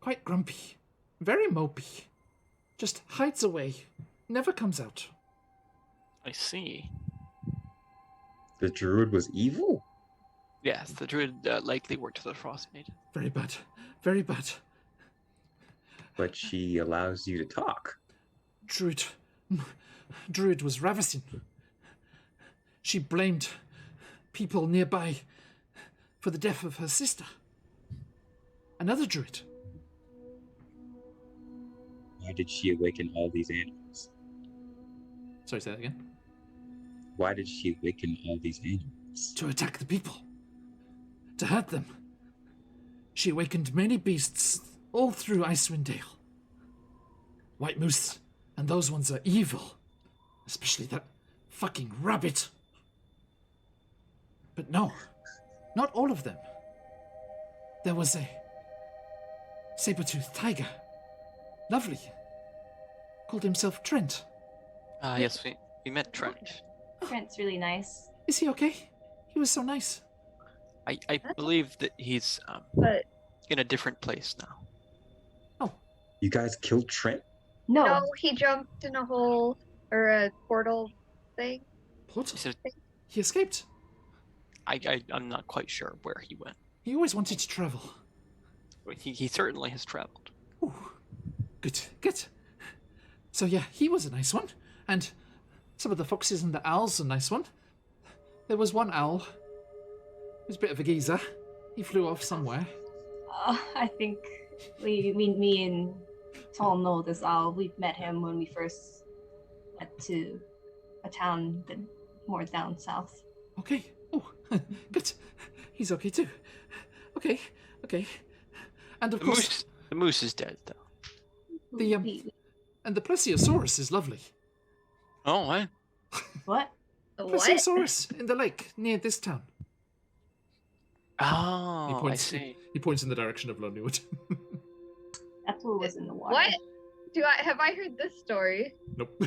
quite grumpy. Very mopey. Just hides away. Never comes out. I see. The druid was evil? Yes, the druid likely worked for the Frostmaiden. Very bad. Very bad. But she allows you to talk. Druid Druid was ravishing. She blamed people nearby for the death of her sister. Another Druid. Why did she awaken all these animals? Sorry, say that again. Why did she awaken all these animals? To attack the people. To hurt them. She awakened many beasts all through Icewind Dale. White Moose, and those ones are evil. Especially that fucking rabbit. But no, not all of them. There was a saber-toothed tiger. Lovely. Called himself Trent. Yes, we met Trent. Trent's really nice. Is he okay? He was so nice. I believe that he's But in a different place now. You guys killed Trent? No. no, he jumped in a hole or a portal thing. Portal? He said- He escaped. I'm not quite sure where he went. He always wanted to travel. He certainly has traveled. Ooh. Good, good. So yeah, he was a nice one. And some of the foxes and the owls a nice one. There was one owl. He was a bit of a geezer. He flew off somewhere. I think me and Tom know this owl. We've met him when we first went to a town more down south. Okay. Oh, good. He's okay too. Okay, okay. And of course, The moose is dead, though. and the plesiosaurus is lovely. Oh, what? What? What? Plesiosaurus in the lake near this town. Oh, He I points. see. He points in the direction of Lonelywood. That's what was in the water. What? Have I heard this story? Nope.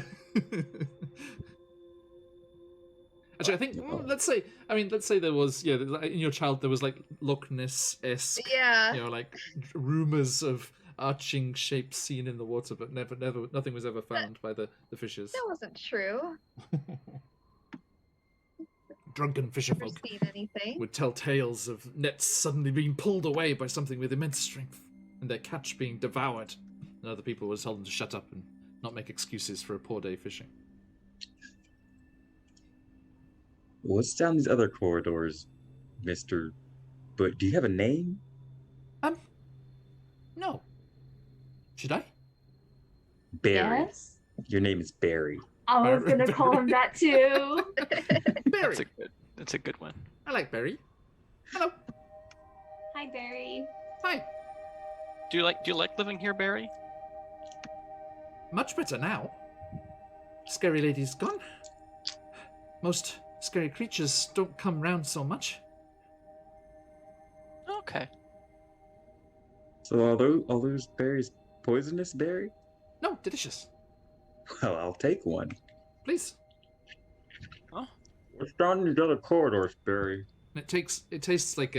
Actually, I think let's say there was in your child there was like Loch Ness-esque, Yeah. like rumors of arching shapes seen in the water, but nothing was ever found by the fishes. That wasn't true. Drunken fisher Never folk seen anything. would tell tales of nets suddenly being pulled away by something with immense strength, and their catch being devoured, and other people would tell them to shut up and not make excuses for a poor day fishing. What's down these other corridors, Mr. But do you have a name? No. Should I? Barry. Yes? Your name is Barry. I was gonna call him that too. Barry. That's a good one. I like Barry. Hello. Hi, Barry. Hi. Do you like living here, Barry? Much better now. Scary lady's gone. Most scary creatures don't come round so much. Okay. So all those berries poisonous, Barry? No, delicious. Well, I'll take one. Please. What's down these other corridors, Barry? It tastes like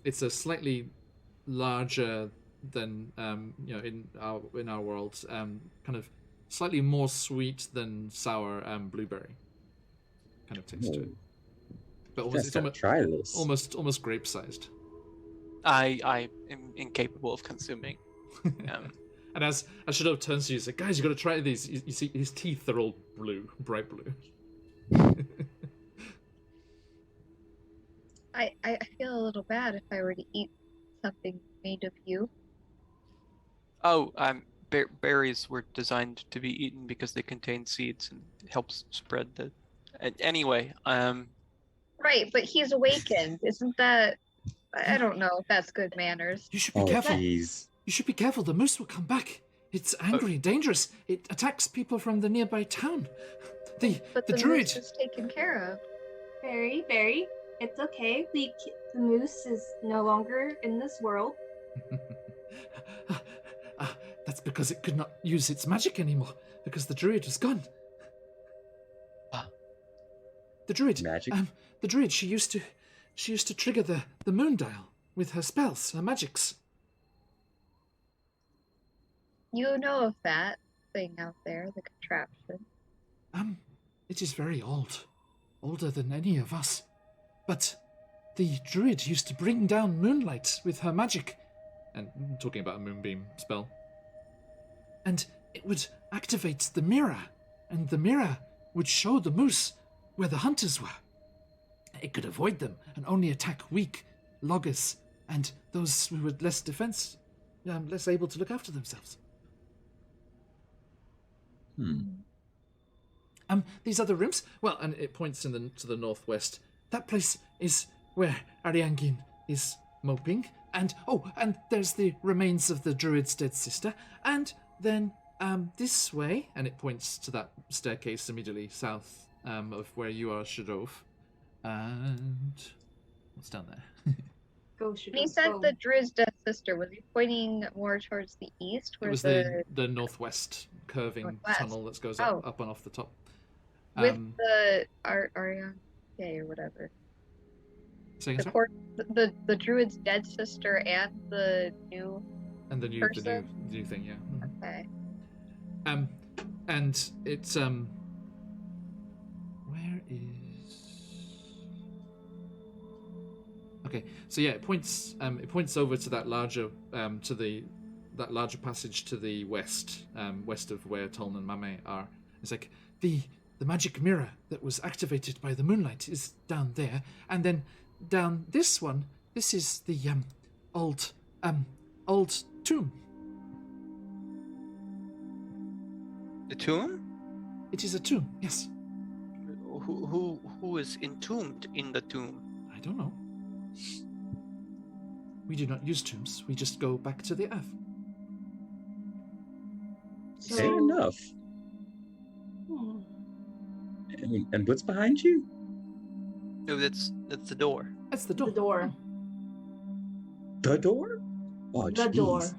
it's a slightly larger than in our world, kind of slightly more sweet than sour blueberry kind of taste to it. But It's almost try this. almost grape sized. I am incapable of consuming. And as Shadow turns to you, he's like, "Guys, you got to try these." You see, his teeth are all blue, bright blue. I feel a little bad if I were to eat something made of you. Oh, berries were designed to be eaten because they contain seeds and it helps spread the. Anyway, Right, but he's awakened. Isn't that? I don't know if that's good manners. You should be Oh, careful. jeez. You should be careful. The moose will come back. It's angry, dangerous. It attacks people from the nearby town. But the the druid. moose is taken care of. Barry, it's okay. The moose is no longer in this world. That's because it could not use its magic anymore, because the druid was gone. The druid. Magic? The druid. She used to trigger the moon dial with her spells, her magics. You know of that thing out there, the contraption. It is very old, older than any of us. But the druid used to bring down moonlight with her magic, and I'm talking about a moonbeam spell. And it would activate the mirror and the mirror would show the moose where the hunters were. It could avoid them and only attack weak loggers and those who were less less able to look after themselves. These other rooms, well, and it points to the northwest. That place is where Ariangin is moping, and there's the remains of the Druid's dead sister, and then this way, and it points to that staircase immediately south of where you are, Shadov, and what's down there? Go, When shoot. he said the Druid's dead sister, was he pointing more towards the east? It was the northwest curving Northwest. tunnel that goes Oh. up and off the top. with the Ariane or whatever. Say The, again, sorry? the Druid's dead sister and the new. And the person? new thing, yeah. Mhm. Okay. And it's where is? Okay, so yeah, it points over to that larger that larger passage to the west, west of where Toln and Mame are. It's like the magic mirror that was activated by the moonlight is down there, and then down this one, this is the old tomb. The tomb? It is a tomb, yes. Who is entombed in the tomb? I don't know. We do not use tombs. We just go back to the earth. Fair enough. Hmm. And what's behind you? No, that's the door. That's the door. The door. The door? Oh, The door. jeez.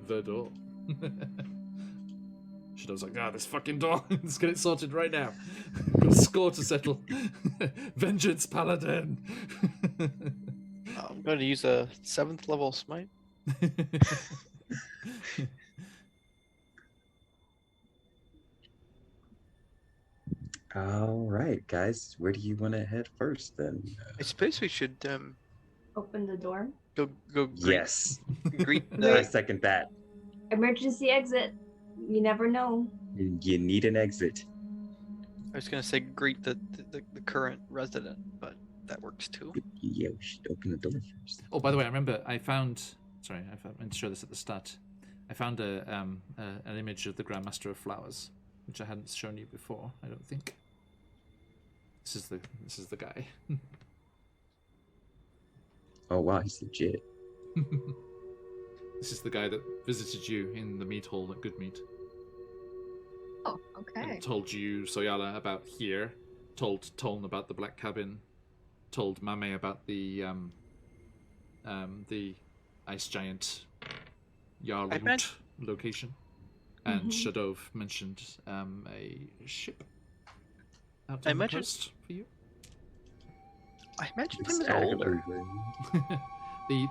The door. Shadow's like, this fucking door. Let's get it sorted right now. Got a score to settle. Vengeance, Paladin. I'm going to use a 7th level smite. All right, guys. Where do you want to head first, then? I suppose we should Open the door. go greet, Yes, greet I the second that. Emergency exit. You never know. You need an exit. I was gonna say greet the current resident, but that works too. Yeah, we should open the door first. Oh, by the way, I remember I found. Sorry, I meant to show this at the start. I found an image of the Grandmaster of Flowers, which I hadn't shown you before. I don't think. This is the guy. Oh wow, he's legit. This is the guy that visited you in the meat hall at Goodmeat. Oh, okay. And told you, Soyala, about here. Told Toln about the Black Cabin. Told Mame about the ice giant Yarloot location. And Shadov mentioned a ship out on the coast for you. I mentioned him It's as adding older. everywhere.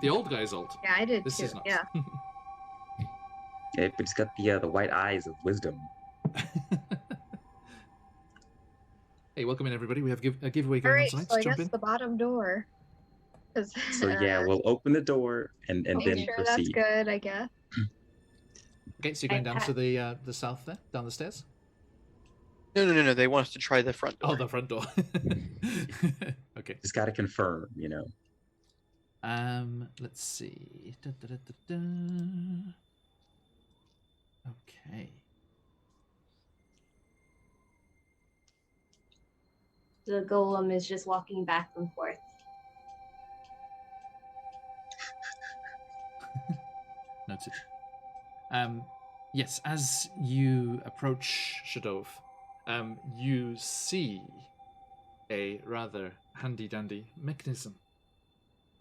the old guy's old. Yeah, I did This too. is not. Yeah. Yeah, but it's got the white eyes of wisdom. Hey, welcome in everybody. We have a giveaway All going right, on tonight. so I Jump guess in. the bottom door. 'Cause, So yeah, we'll open the door and make then sure that's proceed. good, I guess. Okay, so you're going down to the south there, down the stairs. No. They want us to try the front door. Oh, the front door. Okay. Just gotta confirm, you know. Let's see. Okay. The golem is just walking back and forth. Noted. Yes, as you approach Shadov, you see a rather handy-dandy mechanism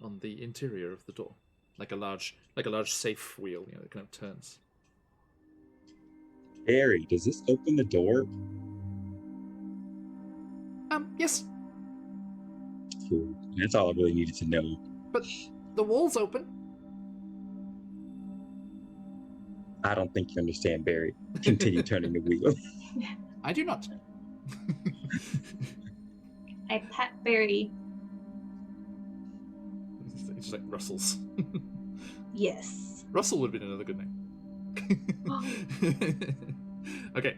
on the interior of the door, like a large safe wheel, that kind of turns. Harry, does this open the door? Yes, Cool. That's all I really needed to know. but the wall's open. I don't think you understand, Barry. Continue turning the wheel. I do not. I pat Barry. It's just like Russell's. Yes. Russell would have been another good name. Okay.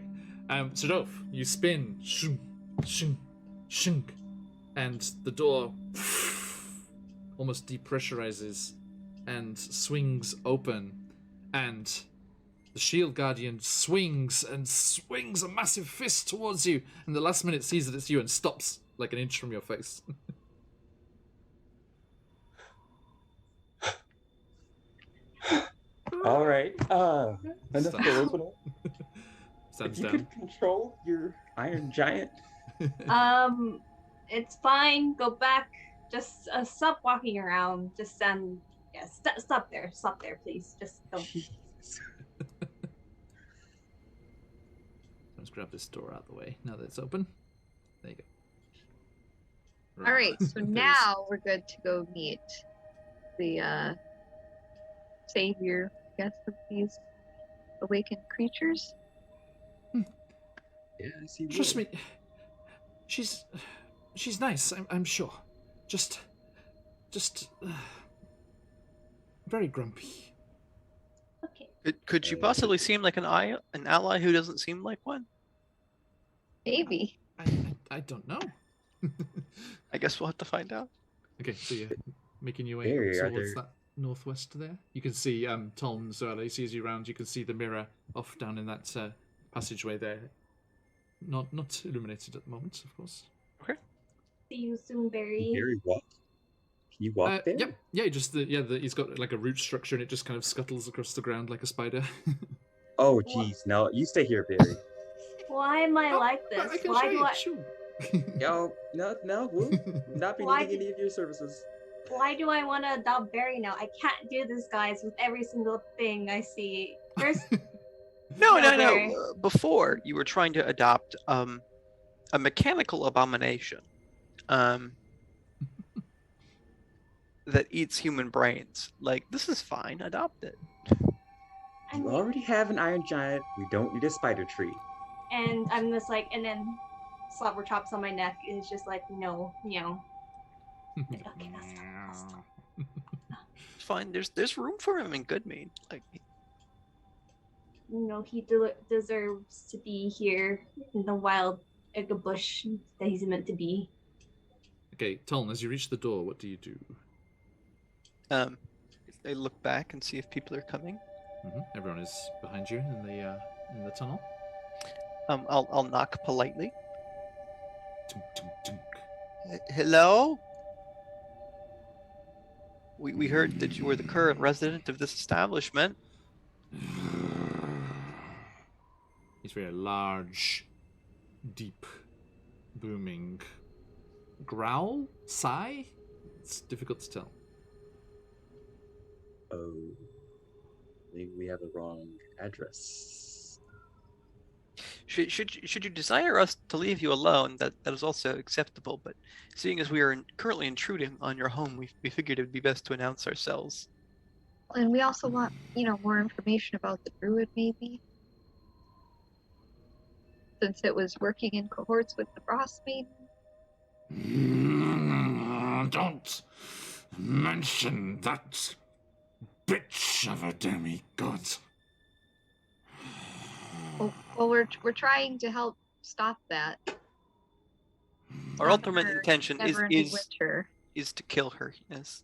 Sadolf, you spin, shunk, shunk, shunk, and the door almost depressurizes and swings open, and the shield guardian swings a massive fist towards you, and the last minute sees that it's you and stops like an inch from your face. All right. Enough Stop. to open up. Stands If you down. could control your iron giant. It's fine. Go back. Just stop walking around. Just stand. Yeah, stop there. Stop there, please. Just don't. Jesus. Let's grab this door out of the way now that it's open. There you go. All right, so There it is. now we're good to go meet the savior, I guess, of these awakened creatures. Yes, he Trust will. me, she's nice. I'm sure. Just very grumpy. Okay. Could you possibly seem like an ally who doesn't seem like one? Maybe. I don't know. I guess we'll have to find out. Okay, so you're making your way Barry, are towards there- that northwest there. You can see Tom as well. He sees you around. You can see the mirror off down in that passageway there. Not illuminated at the moment, of course. See you soon, Barry. Barry walk. Can you walk there? Yep. Yeah, he's got like a root structure and it just kind of scuttles across the ground like a spider. Oh, jeez. No, you stay here, Barry. Why am I like I this? can Why show do you, I? sure. Yo, no, we'll not be Why needing any of your services. Why do I want to adopt Barry now? I can't do this, guys, with every single thing I see. First, No. Barry. Before you were trying to adopt a mechanical abomination that eats human brains. Like, this is fine. Adopt it. I You mean, already have an iron giant. We don't need a spider tree. and I'm just like, and then slobber chops on my neck is just like, no. Okay, I'll stop. It's fine. There's room for him in Goodmead. Like, He deserves to be here in the wild bush that he's meant to be. Okay, Toln, as you reach the door, what do you do? they look back and see if people are coming. Everyone is behind you in the tunnel. I'll knock politely. Tunk, tunk, tunk. Hello? We heard that you were the current resident of this establishment. He's very large, deep, booming growl, sigh. It's difficult to tell. Oh, maybe we have the wrong address. Should you desire us to leave you alone, that is also acceptable. But seeing as we are currently intruding on your home, we figured it would be best to announce ourselves. And we also want, more information about the Druid, maybe. Since it was working in cohorts with the Frostmaiden. Don't mention that bitch of a demigod. Well, we're trying to help stop that. Our ultimate Never- intention never is winter. to kill her. Yes.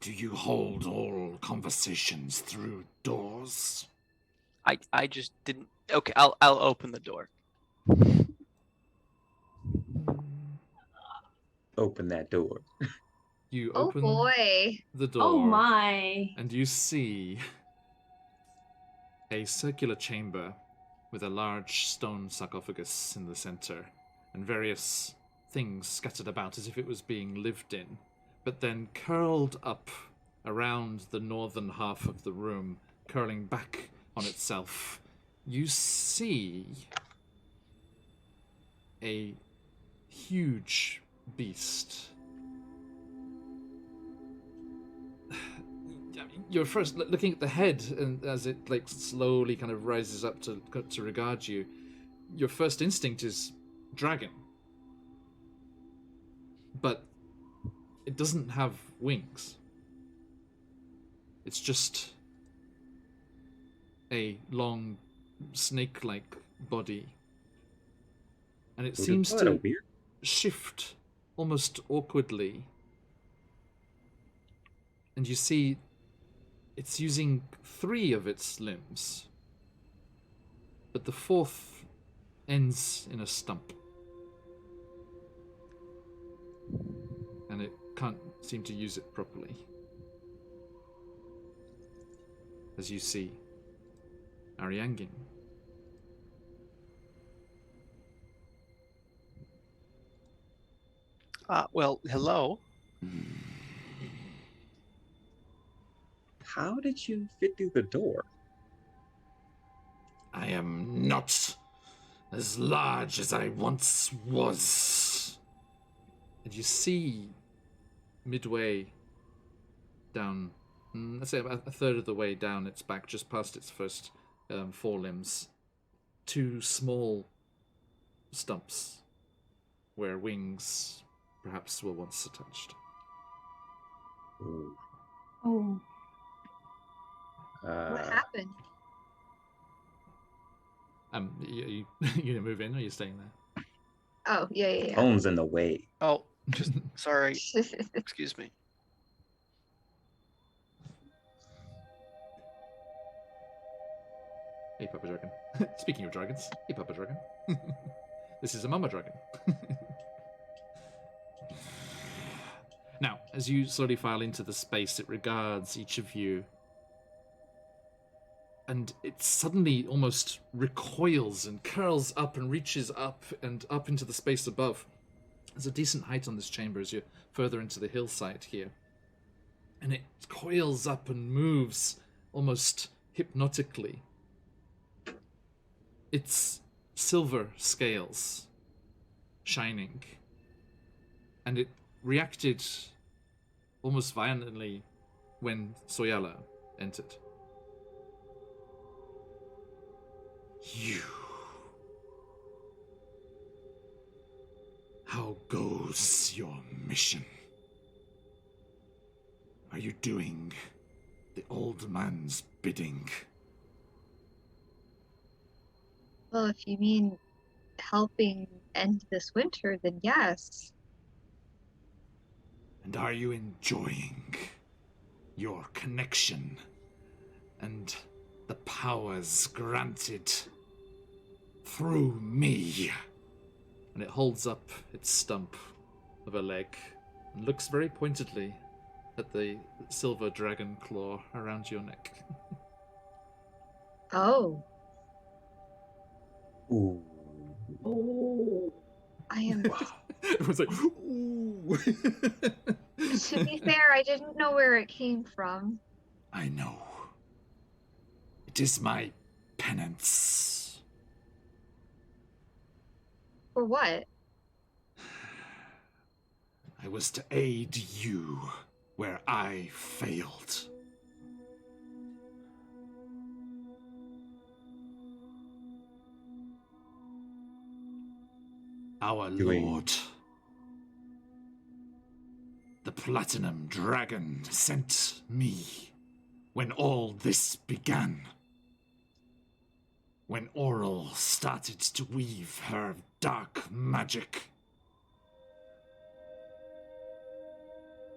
Do you hold all conversations through doors? I just didn't. Okay, I'll open the door. Open that door. You Oh open boy. the door. Oh my. And you see a circular chamber with a large stone sarcophagus in the center and various things scattered about as if it was being lived in. But then curled up around the northern half of the room, curling back on itself, you see a huge beast. You're first looking at the head, and as it slowly kind of rises up to regard you, your first instinct is dragon, but it doesn't have wings. It's just a long snake-like body and it Would seems call it a to weird. shift almost awkwardly. And you see it's using 3 of its limbs, but the 4th ends in a stump. And it can't seem to use it properly. As you see Ariangin. Well, hello. How did you fit through the door? I am not as large as I once was. And you see, midway down, let's say about a third of the way down its back, just past its first 4 limbs, 2 small stumps where wings perhaps were once attached. Ooh. Oh. What happened? You gonna move in, or are you staying there? Oh, yeah. Phone's in the way. Oh, just sorry. Excuse me. Hey, Papa Dragon. Speaking of dragons, hey, Papa Dragon. This is a Mama Dragon. Now, as you slowly file into the space, it regards each of you, and it suddenly almost recoils and curls up and reaches up and up into the space above. There's a decent height on this chamber as you're further into the hillside here. And it coils up and moves almost hypnotically. Its silver scales shining. And it reacted almost violently when Soyala entered. You. How goes your mission? Are you doing the old man's bidding? Well, if you mean helping end this winter, then yes. And are you enjoying your connection and the powers granted through me? And it holds up its stump of a leg and looks very pointedly at the silver dragon claw around your neck. Oh. Ooh. Oh. I am. Everyone's like, ooh. To be fair, I didn't know where it came from. I know. It is my penance. For what? I was to aid you where I failed. Our Lord, the Platinum Dragon, sent me when all this began. When Oral started to weave her dark magic.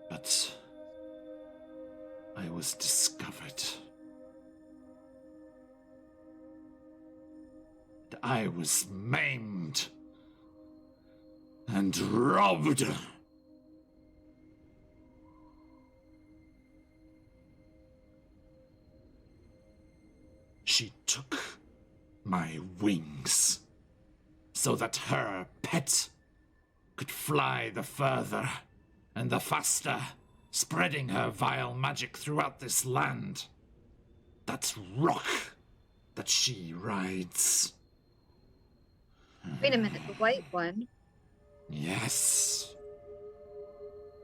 But I was discovered. And I was maimed and robbed. She took my wings so that her pet could fly the further and the faster, spreading her vile magic throughout this land. That rock that she rides. Wait a minute, the white one. Yes.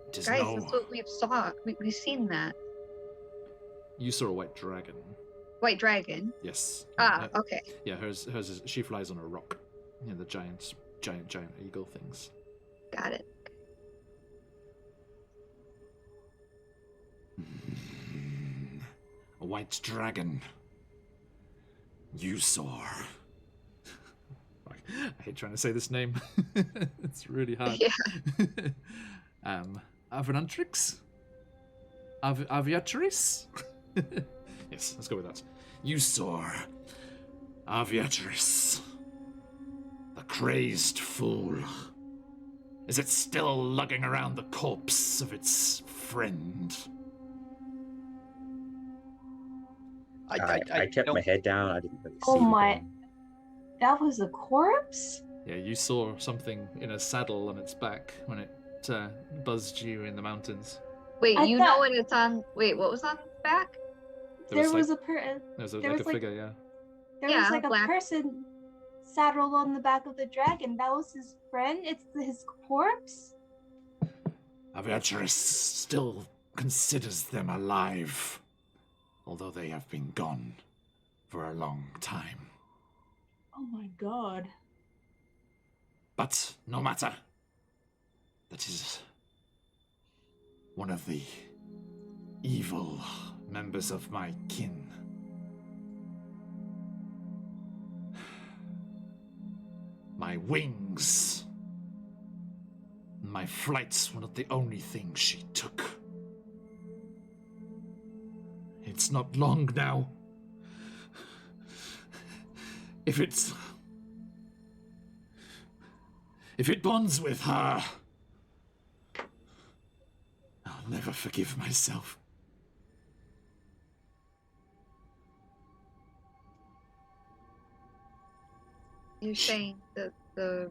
It is Guys, no... that's what we've saw. We've seen that. You saw a white dragon. White dragon. Yes. Ah, okay. Yeah, hers is, she flies on a rock. You know, the giant eagle things. Got it. A white dragon. You saw. Right. I hate trying to say this name. It's really hard. Yeah. Avenantrix? Aviatris? Yes, let's go with that. You saw Aviatris, the crazed fool. Is it still lugging around the corpse of its friend? I kept my head down. I didn't really see Oh my. anything. That was a corpse? Yeah, you saw something in a saddle on its back when it buzzed you in the mountains. Wait, I you thought- know when it's on. Wait, what was on its back? There was like, a person. there was there like was a like- figure, yeah. There Yeah, was like a black. person saddled on the back of the dragon. That was his friend. It's his corpse. Aviatris still considers them alive, although they have been gone for a long time. Oh my god. But no matter. That is one of the evil members of my kin. My wings, my flights were not the only thing she took. It's not long now. If it bonds with her, I'll never forgive myself. You're saying the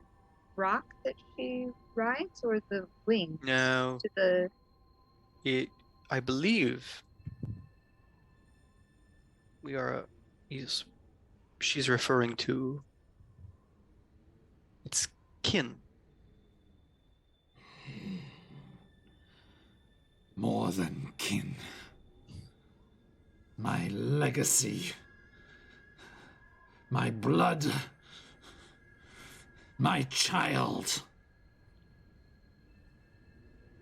rock that she rides, or the wing No, to the? I believe she's referring to its kin. More than kin. My legacy. My blood. My child.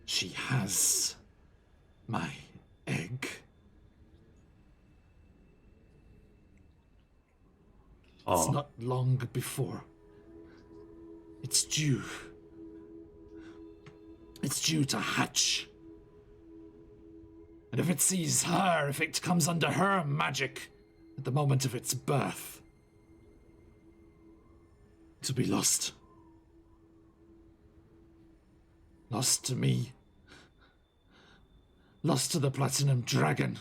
She has my egg. It's not long before. It's due. It's due to hatch. And if it sees her, if it comes under her magic at the moment of its birth, to be lost. Lost to me. Lost to the Platinum Dragon.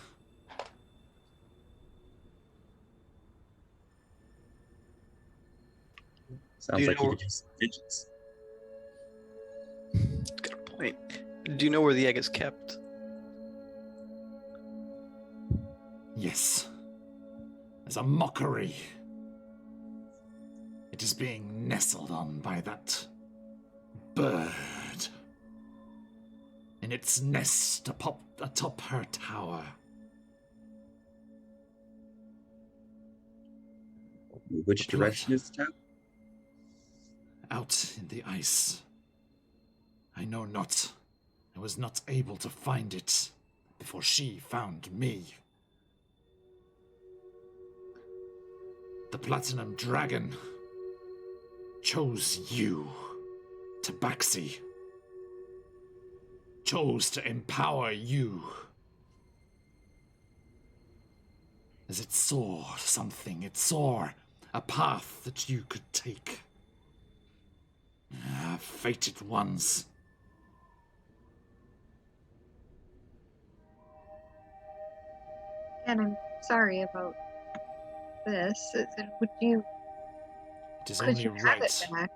Sounds Do you like you know- could use some digits. Good point. Do you know where the egg is kept? Yes. As a mockery. It is being nestled on by that bird. In its nest atop her tower. Which direction is the town? Out in the ice. I know not. I was not able to find it before she found me. The Platinum Dragon chose you, Tabaxi. Chose to empower you. As it saw something, it saw a path that you could take. Fated ones. And I'm sorry about this. Would you? It is Could only you have right. it back?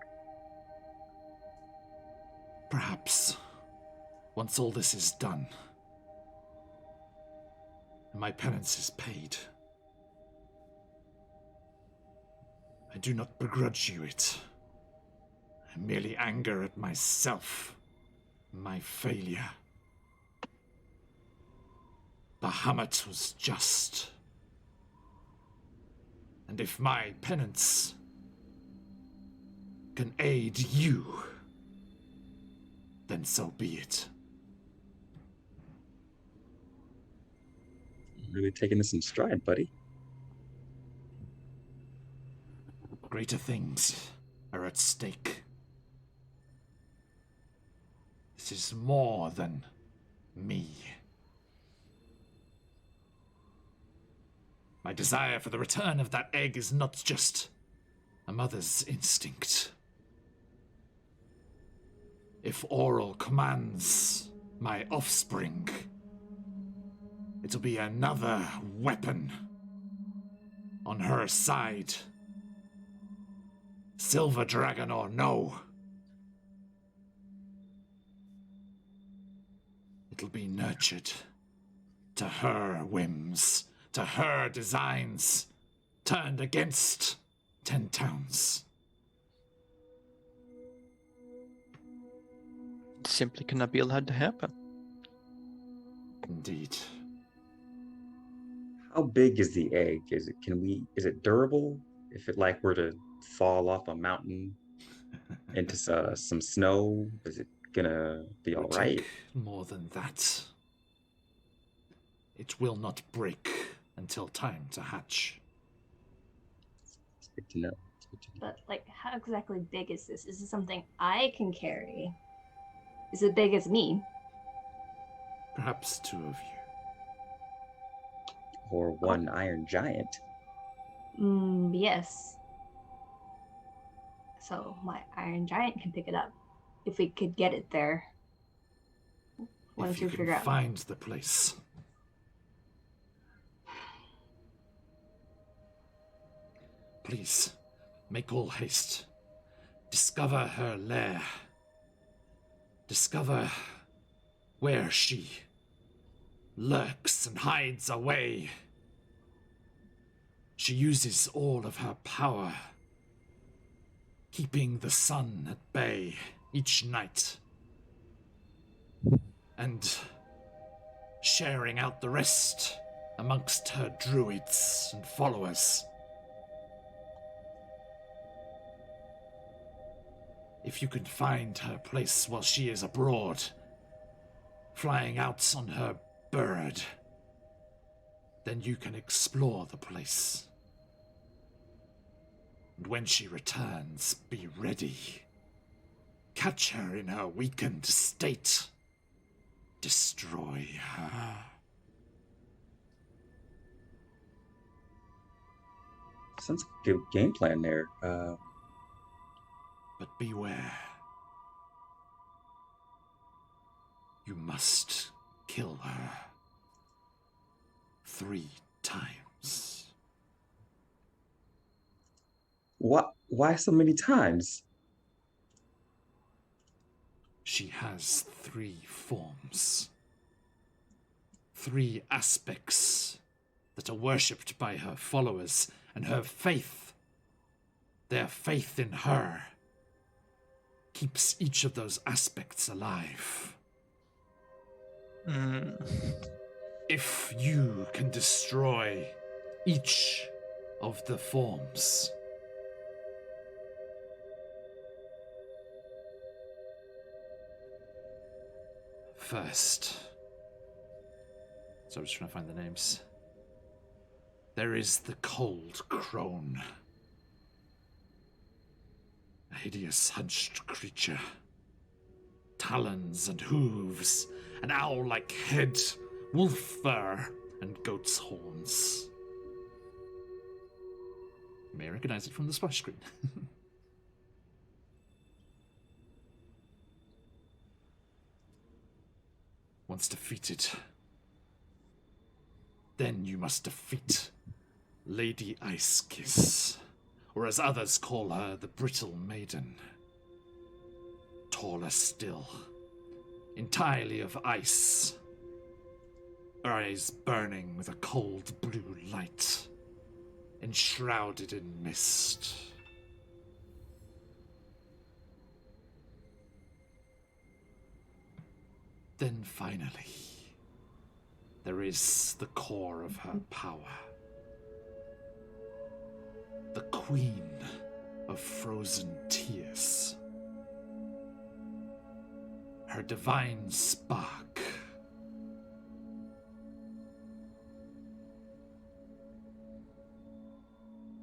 Perhaps. Once all this is done. And my penance is paid. I do not begrudge you it. I merely anger at myself. My failure. Bahamut was just. And if my penance can aid you, then so be it. Really taking this in stride, buddy. Greater things are at stake. This is more than me. My desire for the return of that egg is not just a mother's instinct. If Oral commands my offspring, it'll be another weapon on her side. Silver Dragon or no. It'll be nurtured to her whims, to her designs, turned against 10 towns. It simply cannot be allowed to happen. Indeed. How big is the egg? Is it durable? If it like were to fall off a mountain into some snow, is it gonna be It all will right? take more than that. It will not break until time to hatch. It's good to know. It's good to know. But like, how exactly big is this? Is this something I can carry? Is it big as me? Perhaps 2 of you. Or one iron giant. Yes. So my Iron Giant can pick it up. If we could get it there. Once If you we can figure out. find the place. Please, make all haste. Discover her lair. Discover where she lurks and hides away. She uses all of her power, keeping the sun at bay each night, and sharing out the rest amongst her druids and followers. If you can find her place while she is abroad, flying out on her bird, then you can explore the place. And when she returns, be ready. Catch her in her weakened state. Destroy her. Sounds like a good game plan there. But beware. You must kill her 3 times. What? Why so many times? She has 3 forms. 3 aspects that are worshipped by her followers, and her faith, their faith in her, keeps each of those aspects alive. If you can destroy each of the forms, first, so I'm just trying to find the names. There is the cold Crone, a hideous hunched creature, talons and hooves, an owl-like head, wolf fur, and goat's horns. You may recognize it from the splash screen. Once defeated, then you must defeat Lady Icekiss, or as others call her, the Brittle Maiden. Taller still, entirely of ice, eyes burning with a cold blue light, enshrouded in mist. Then finally, there is the core of her power. The Queen of Frozen Tears. Her divine spark.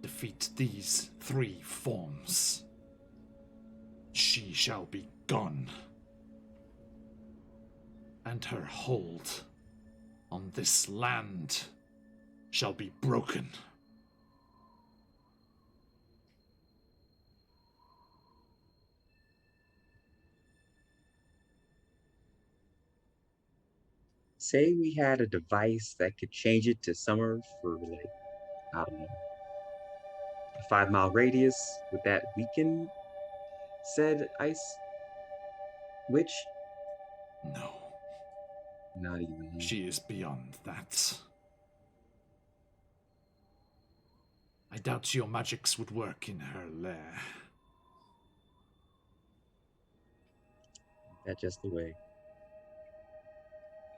Defeat these 3 forms, She shall be gone, and her hold on this land shall be broken. Say we had a device that could change it to summer for like, I don't know, a 5 mile radius. Would that weaken said ice witch? No, Not even. she is beyond that. I doubt your magics would work in her lair. That's just the way.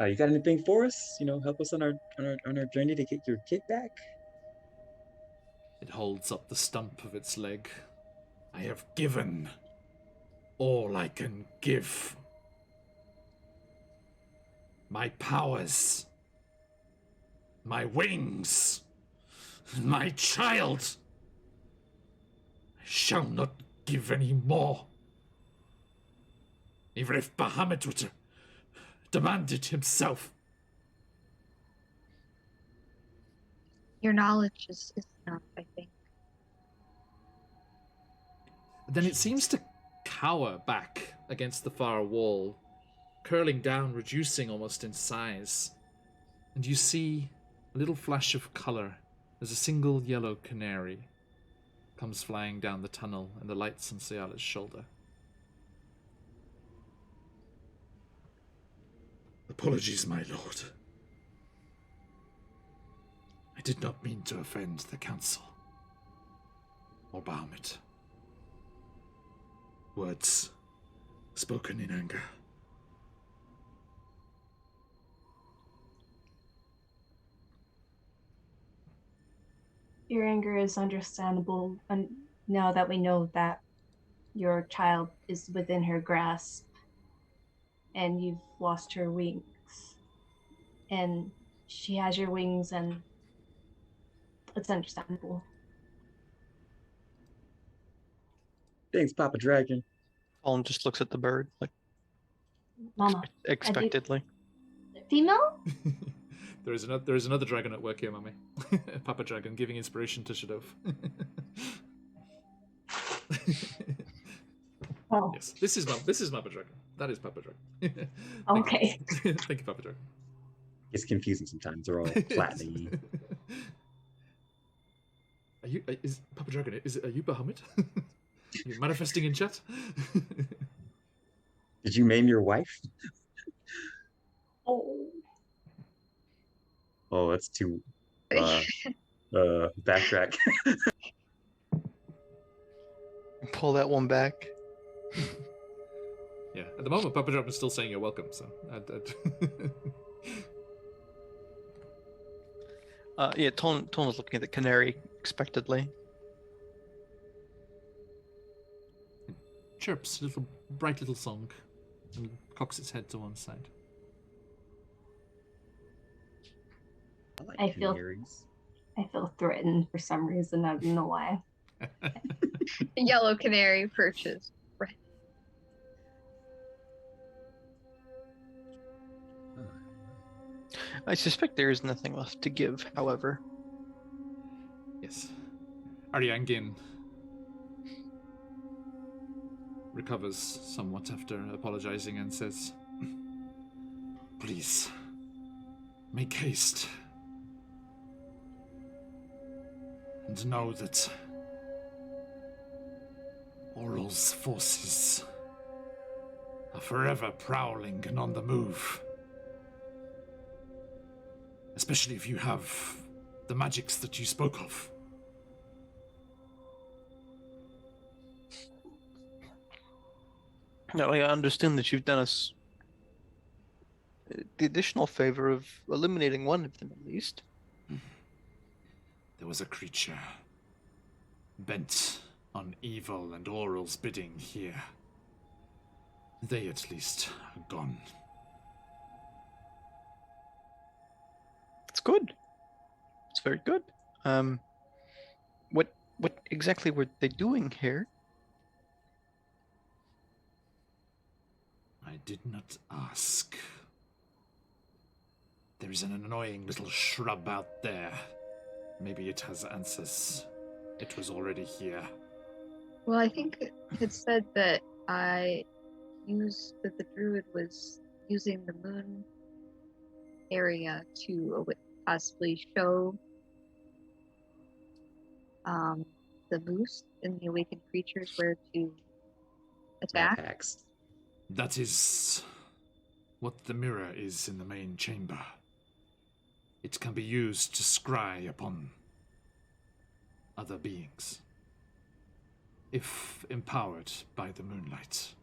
You got anything for us? You know, help us on our journey to get your kid back. It holds up the stump of its leg. I have given all I can give. My powers, my wings, my child. I shall not give any more. Even if Bahamut were to demand it himself. Your knowledge is enough, I think. Then it seems to cower back against the far wall, curling down, reducing almost in size. And you see a little flash of colour as a single yellow canary comes flying down the tunnel and the lights on Ciala's shoulder. Apologies, my lord. I did not mean to offend the council or Bahamut. Words spoken in anger. Your anger is understandable, and now that we know that your child is within her grasp and you've lost her wings, and she has your wings, and it's understandable. Thanks, Papa Dragon. Colin just looks at the bird, like, Mama, expectedly. female? There is another dragon at work here, Mummy. Papa Dragon giving inspiration to Shadov. Oh, Yes, this is Papa Dragon. That is Papa Dragon. okay. Thank you, Papa Dragon. It's confusing sometimes. They're all platinum. Is Papa Dragon? Are you Bahamut? You're manifesting in chat. Did you maim your wife? Oh. Oh, that's too. Backtrack. Pull that one back. Yeah, at the moment, Papa Dragon is still saying you're welcome. So, Yeah, Tone was looking at the canary expectedly. chirps a little bright little song and cocks its head to one side. I feel threatened for some reason. I don't know why. Yellow canary perches. Right. I suspect there is nothing left to give, however. Yes. Ariangin recovers somewhat after apologizing and says, "Please, make haste. And know that Oral's forces are forever prowling and on the move. Especially if you have the magics that you spoke of." Now, I understand that you've done us the additional favor of eliminating one of them, at least. There was a creature bent on evil and Oral's bidding here. They at least are gone. It's good. It's very good. What exactly were they doing here? I did not ask. There is an annoying little shrub out there. Maybe it has answers. It was already here. Well, I think it had said that that the Druid was using the moon area to possibly show the moose and the awakened creatures where to attack. Attacks. That is what the mirror is in the main chamber. It can be used to scry upon other beings, if empowered by the moonlight.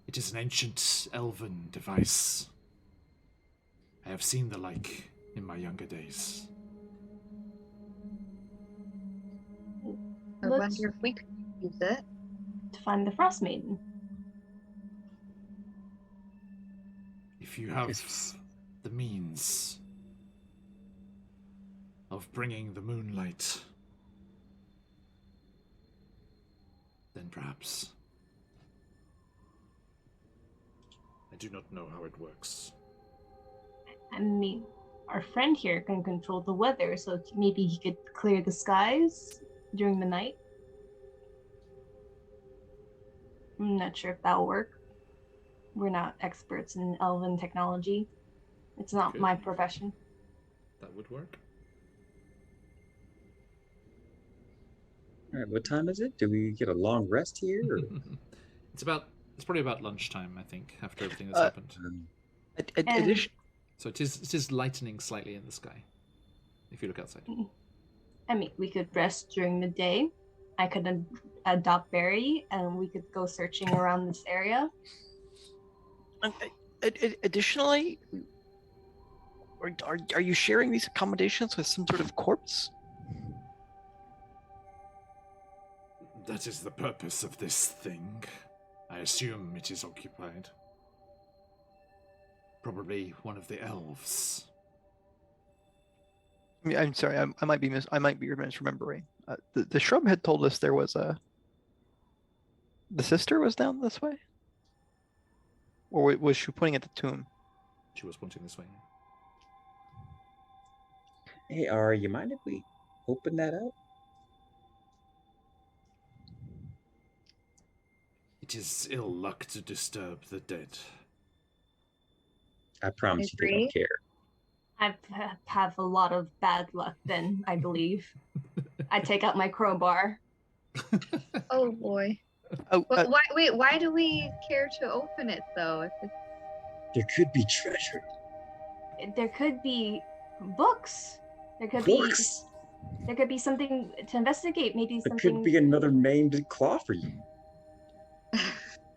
It is an ancient elven device. I have seen the like in my younger days. I Let's wonder if we could use it. to find the Frostmaiden. If you have It's- the means of bringing the moonlight, then perhaps. I do not know how it works. I mean, our friend here can control the weather, so maybe he could clear the skies during the night. I'm not sure if that'll work. We're not experts in elven technology. It's not Good. my profession. That would work. All right, what time is it? Do we get a long rest here? Or... It's probably about lunchtime, I think, after everything that's Uh, happened. And- Addition, So it is lightening slightly in the sky, if you look outside. I mean, we could rest during the day. I could adopt Barry, and we could go searching around this area. additionally, are you sharing these accommodations with some sort of corpse? That is the purpose of this thing. I assume it is occupied. Probably one of the elves. I mean, I'm sorry, I might be misremembering. The shrub had told us there was the sister was down this way, or was she pointing at the tomb? She was pointing this way. Hey, Ari, you mind if we open that up? It is ill luck to disturb the dead. I promise you they Agree. don't care. I have a lot of bad luck then, I believe. I take out my crowbar. Oh boy. Oh, But why do we care to open it though? If it's... There could be treasure. There could be books. Books. There could be something to investigate. Maybe There something. could be another maimed claw for you.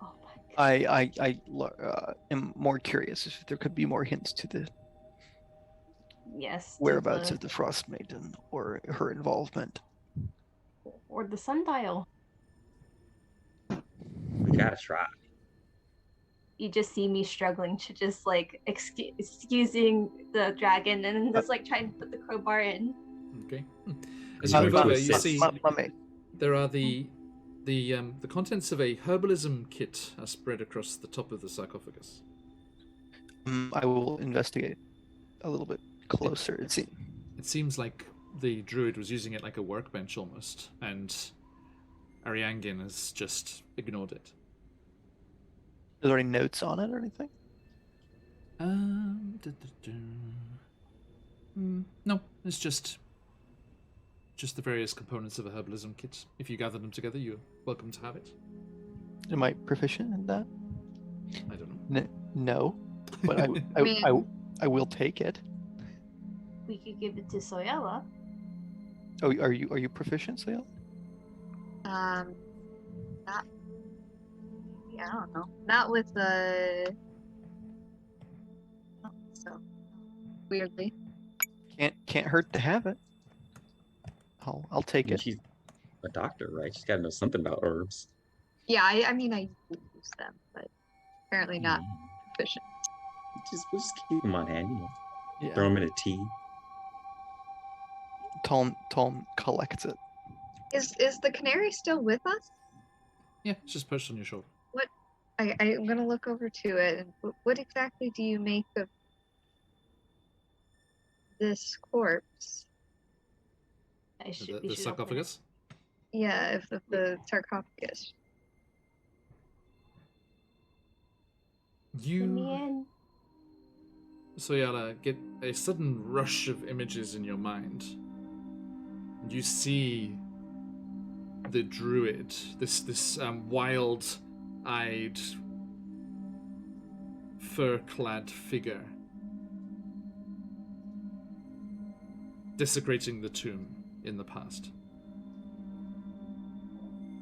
Oh my god. I am more curious if there could be more hints to the Yes. to whereabouts the- of the Frostmaiden or her involvement. or the sundial. We gotta try. You just see me struggling to just like excusing the dragon and just like trying to put the crowbar in. Okay. As you move Uh, over, uh, you uh, see Mummy, there are the contents of a herbalism kit are spread across the top of the sarcophagus. I will investigate a little bit closer. It seems like the druid was using it like a workbench almost, and Ariangin has just ignored it. Are there any notes on it or anything? No, it's just the various components of a herbalism kit. If you gather them together, you're welcome to have it. Am I proficient in that? I don't know. No, but I will take it. We could give it to Soyala. Oh, are you proficient, Sayal? Not. Yeah, I don't know. Not with the. So weirdly. Can't hurt to have it. I'll take it. She's a doctor, right? She's gotta know something about herbs. Yeah, I mean I use them, but apparently not proficient. We'll just keep them on hand, you know. Yeah. Throw them in a tea. Tom collects it. Is the canary still with us? Yeah, it's just perched on your shoulder. I'm gonna look over to it. And what exactly do you make of this corpse? We The should open it. sarcophagus. Yeah, of the sarcophagus. Let You, me in. Soyala, get a sudden rush of images in your mind. You see the druid, this wild-eyed, fur-clad figure, desecrating the tomb in the past,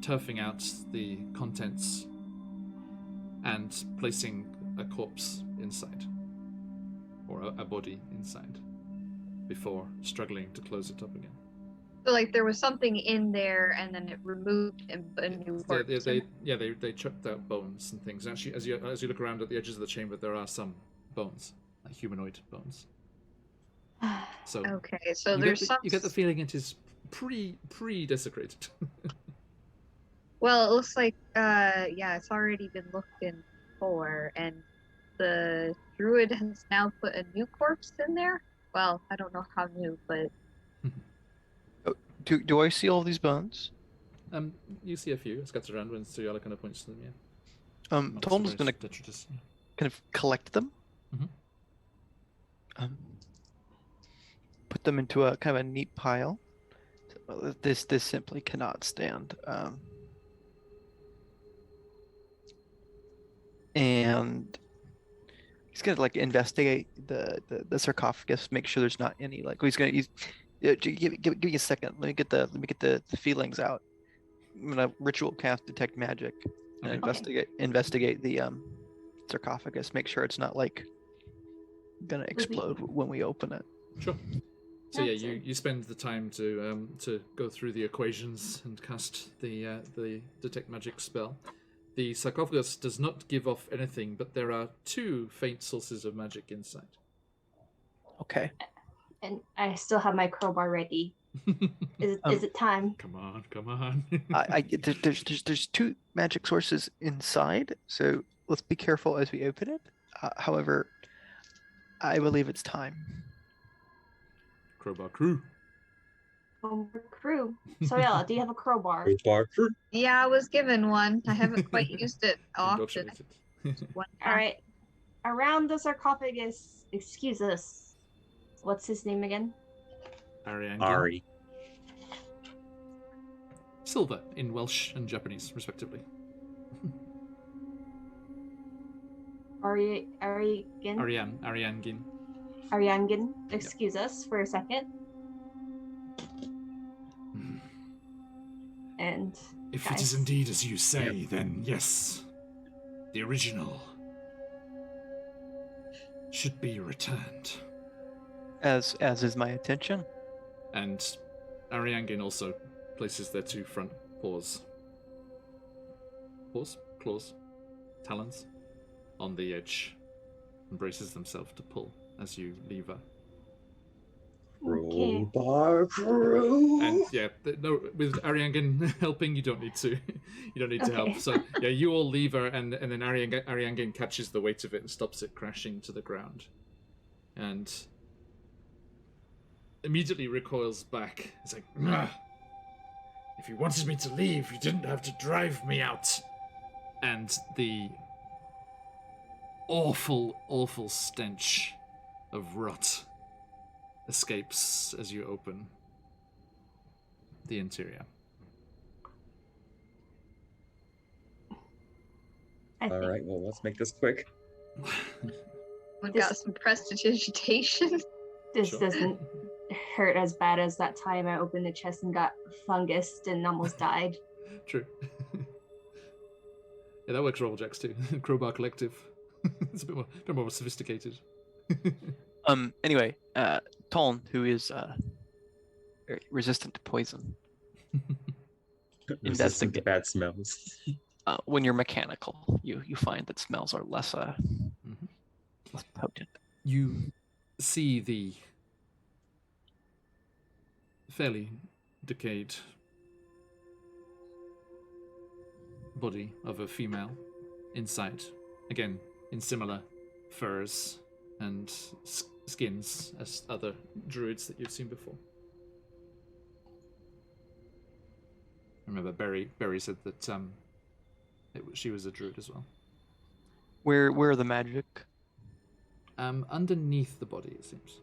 turfing out the contents and placing a corpse inside, or a body inside, before struggling to close it up again. So like there was something in there, and then it removed a new corpse. They chucked out bones and things. Actually, as you look around at the edges of the chamber, there are some bones, like humanoid bones. So Okay, so there's some. you get the feeling it is pre-desecrated. Well, it looks like it's already been looked in for, and the druid has now put a new corpse in there. Well, I don't know how new, but Do I see all these bones? You see a few scattered around when Suyala kind of points to them. Yeah. Not Tolden's so gonna very detritus, yeah. kind of collect them. Mhm. Put them into a kind of a neat pile. This simply cannot stand. And he's gonna like investigate the sarcophagus, make sure there's not any like give me a second. Let me get the feelings out. I'm gonna ritual cast detect magic and Okay. investigate the sarcophagus. Make sure it's not like gonna explode when we open it. Sure. So yeah, you spend the time to go through the equations and cast the detect magic spell. The sarcophagus does not give off anything, but there are 2 faint sources of magic inside. Okay. And I still have my crowbar ready. Is it time? Come on. There's 2 magic sources inside, so let's be careful as we open it. However, I believe it's time. Crowbar crew. Crew. Soyala, do you have a crowbar? Barker. yeah, I was given one. I haven't quite used it often. Indoctrinated. One All right. Around the sarcophagus, excuse us. What's his name again? Ari. Silver in Welsh and Japanese, respectively. Ariangin? Ariangin. Ariangin. Excuse us for a second. And If it is indeed as you say, then yes, the original should be returned. As is my intention. And Ariangin also places their 2 front claws, talons, on the edge, and braces themselves to pull as you leave her. Crowbar crew. And yeah, with Ariangin helping, you don't need to help. So yeah, you all leave her, and then Ariangin catches the weight of it and stops it crashing to the ground, and immediately recoils back. It's like, "Ugh. If you wanted me to leave, you didn't have to drive me out." And the awful stench of rot escapes as you open the interior. All right, well, let's make this quick. We got some prestidigitation. This Sure. doesn't hurt as bad as that time I opened the chest and got fungused and almost died. True. Yeah, that works roll jacks too. Crowbar Collective. It's a bit more sophisticated. Anyway, Toln, who is very resistant to poison. Resistant to bad smells. When you're mechanical, you find that smells are less potent. You see the fairly decayed body of a female inside. Again, in similar furs and skins as other druids that you've seen before. Remember, Berry said that she was a druid as well. Where are the magic? Underneath the body, it seems.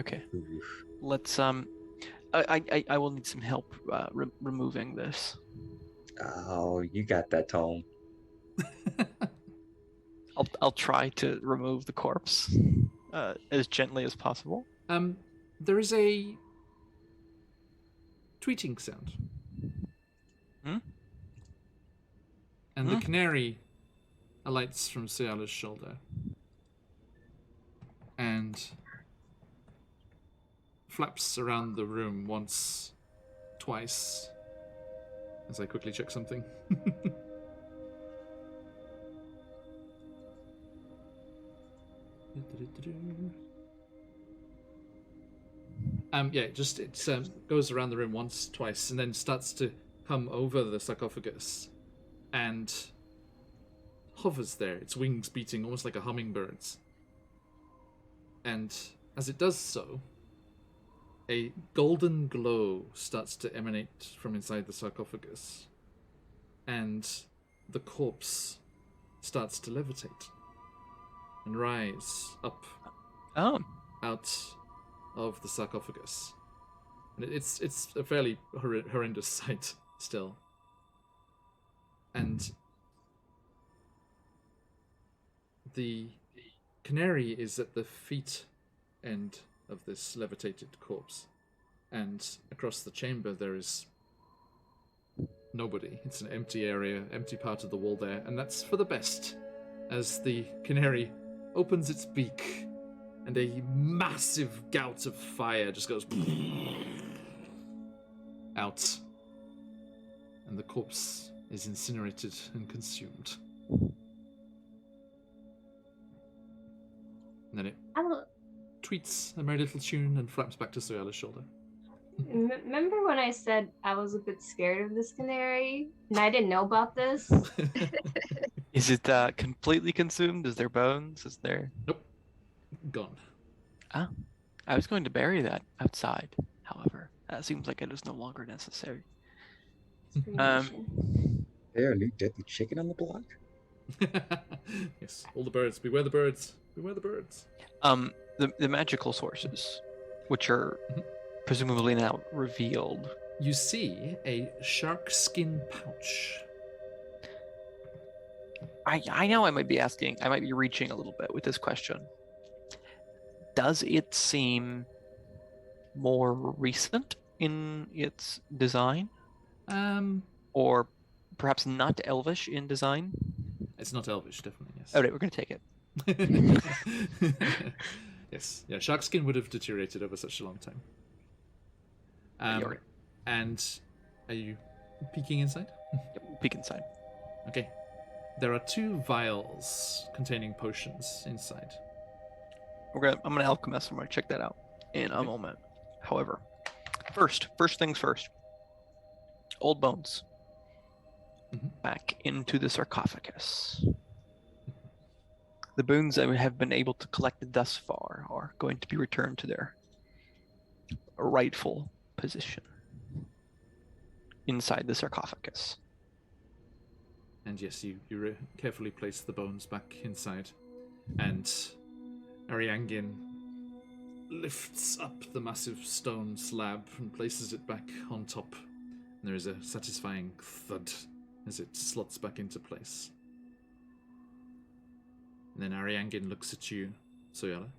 Okay. Oof. Let's I will need some help removing this. Oh, you got that, Tone. I'll try to remove the corpse as gently as possible. There is a tweeting sound. Hmm? And the canary alights from Ciala's shoulder and flaps around the room once, twice, as I quickly check something. Yeah, it goes around the room once, twice, and then starts to come over the sarcophagus and hovers there, its wings beating almost like a hummingbird's. And as it does so, a golden glow starts to emanate from inside the sarcophagus, and the corpse starts to levitate and rise up out of the sarcophagus. And it's a fairly horrendous sight still. And the canary is at the feet end of this levitated corpse, and across the chamber there is nobody. It's an empty area, empty part of the wall there, and that's for the best, as the canary opens its beak and a massive gout of fire just goes out, and the corpse is incinerated and consumed. And then it tweets a merry little tune and flaps back to Soyala's shoulder. Remember when I said I was a bit scared of this canary and I didn't know about this? Is it completely consumed? Is there bones? Is there? Nope. Gone. Ah, I was going to bury that outside. However, that seems like it is no longer necessary. There, a new deadly chicken on the block? Yes, all the birds. Beware the birds. Beware the birds. The magical sources, which are presumably now revealed. You see a shark skin pouch. I know I might be reaching a little bit with this question. Does it seem more recent in its design? Or perhaps not elvish in design? It's not elvish, definitely, yes. Oh, right, we're going to take it. Yes. Yeah, shark skin would have deteriorated over such a long time. And are you peeking inside? Yep, peek inside. Okay. There are 2 vials containing potions inside. I'm gonna alchemist. I'm gonna check that out in a moment. However, first things first. Old bones. Back into the sarcophagus. The boons that we have been able to collect thus far are going to be returned to their rightful position inside the sarcophagus. And yes, you carefully place the bones back inside. And Ariangin lifts up the massive stone slab and places it back on top. And there is a satisfying thud as it slots back into place. And then Ariangin looks at you, Soyala.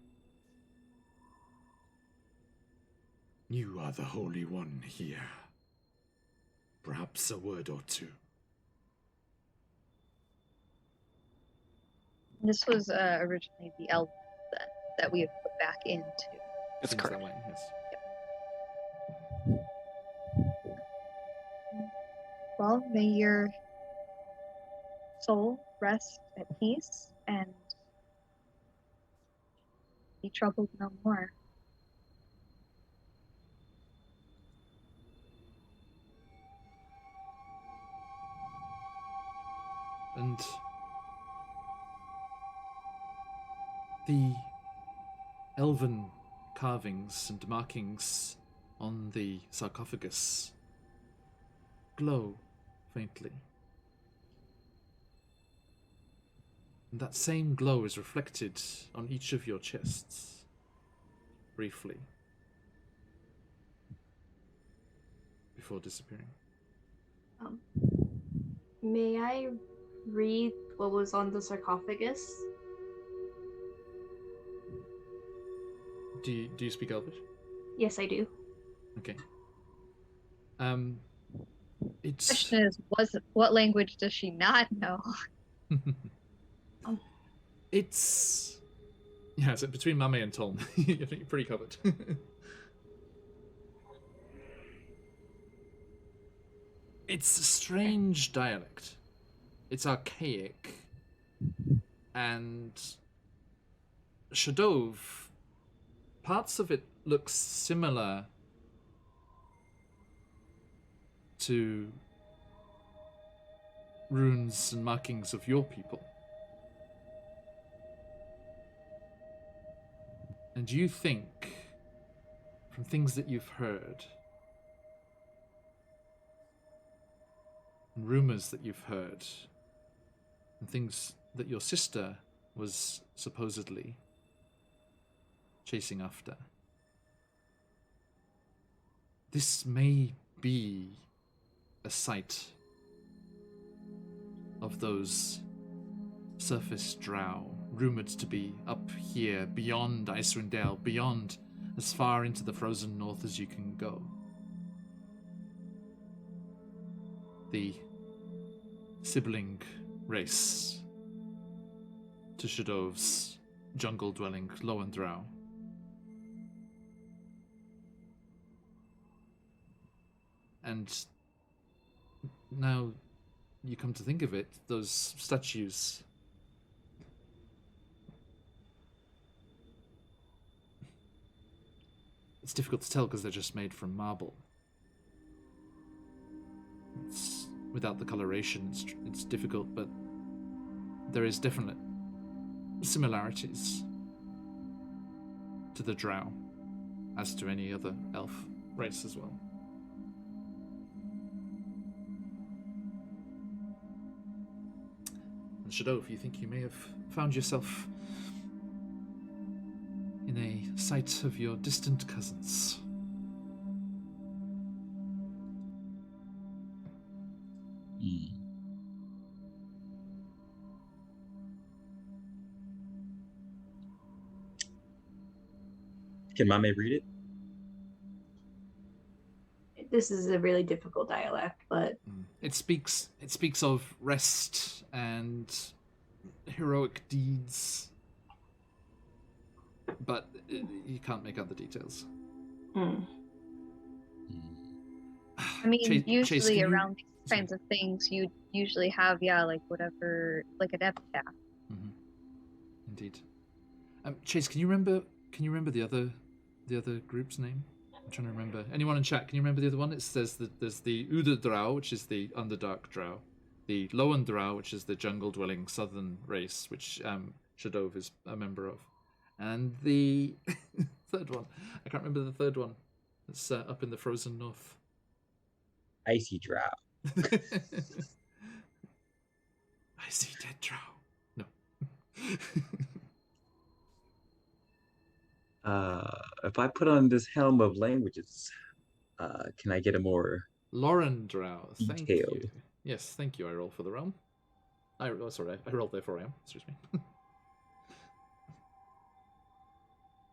You are the Holy One here. Perhaps a word or two. This was originally the elf that we have put back into. That's Seems correct. that way, yes. Well, may your soul rest at peace and be troubled no more. And The elven carvings and markings on the sarcophagus glow faintly. And that same glow is reflected on each of your chests, briefly, before disappearing. May I read what was on the sarcophagus? Do you speak Elvish? Yes, I do. Okay. It's Question is, what language does she not know? it's so between Mame and Tom, I think you're pretty covered. It's a strange dialect. It's archaic, and Shadov, parts of it look similar to runes and markings of your people. And you think, from things that you've heard, and rumors that you've heard, and things that your sister was supposedly chasing after, this may be a site of those surface drow, rumored to be up here, beyond Icewind Dale, beyond, as far into the frozen north as you can go. The sibling race to Shadov's jungle-dwelling Lowen drow. And now you come to think of it, those statues, it's difficult to tell because they're just made from marble. It's, without the coloration, it's difficult, but there is definite similarities to the drow, as to any other elf race as well. And Shadov, you think you may have found yourself in a sight of your distant cousins. Can Mame read it? This is a really difficult dialect, but It speaks of rest and heroic deeds, but you can't make out the details. I mean, usually Chase, around these kinds of things, you usually have, like whatever, like an epitaph. Mm-hmm. Indeed. Chase, can you remember the other group's name? I'm trying to remember. Anyone in chat, can you remember the other one? It says that there's the Uda Drow, which is the Underdark Drow, the Lowen Drow, which is the jungle-dwelling southern race, which Shadov is a member of, and the third one. I can't remember the third one. It's up in the frozen north. Icy Drow. I see dead drow. No. If I put on this helm of languages, can I get a more Lauren Drow, thank detailed? you. Yes, thank you. I roll for the realm. I rolled there for I am. Excuse me.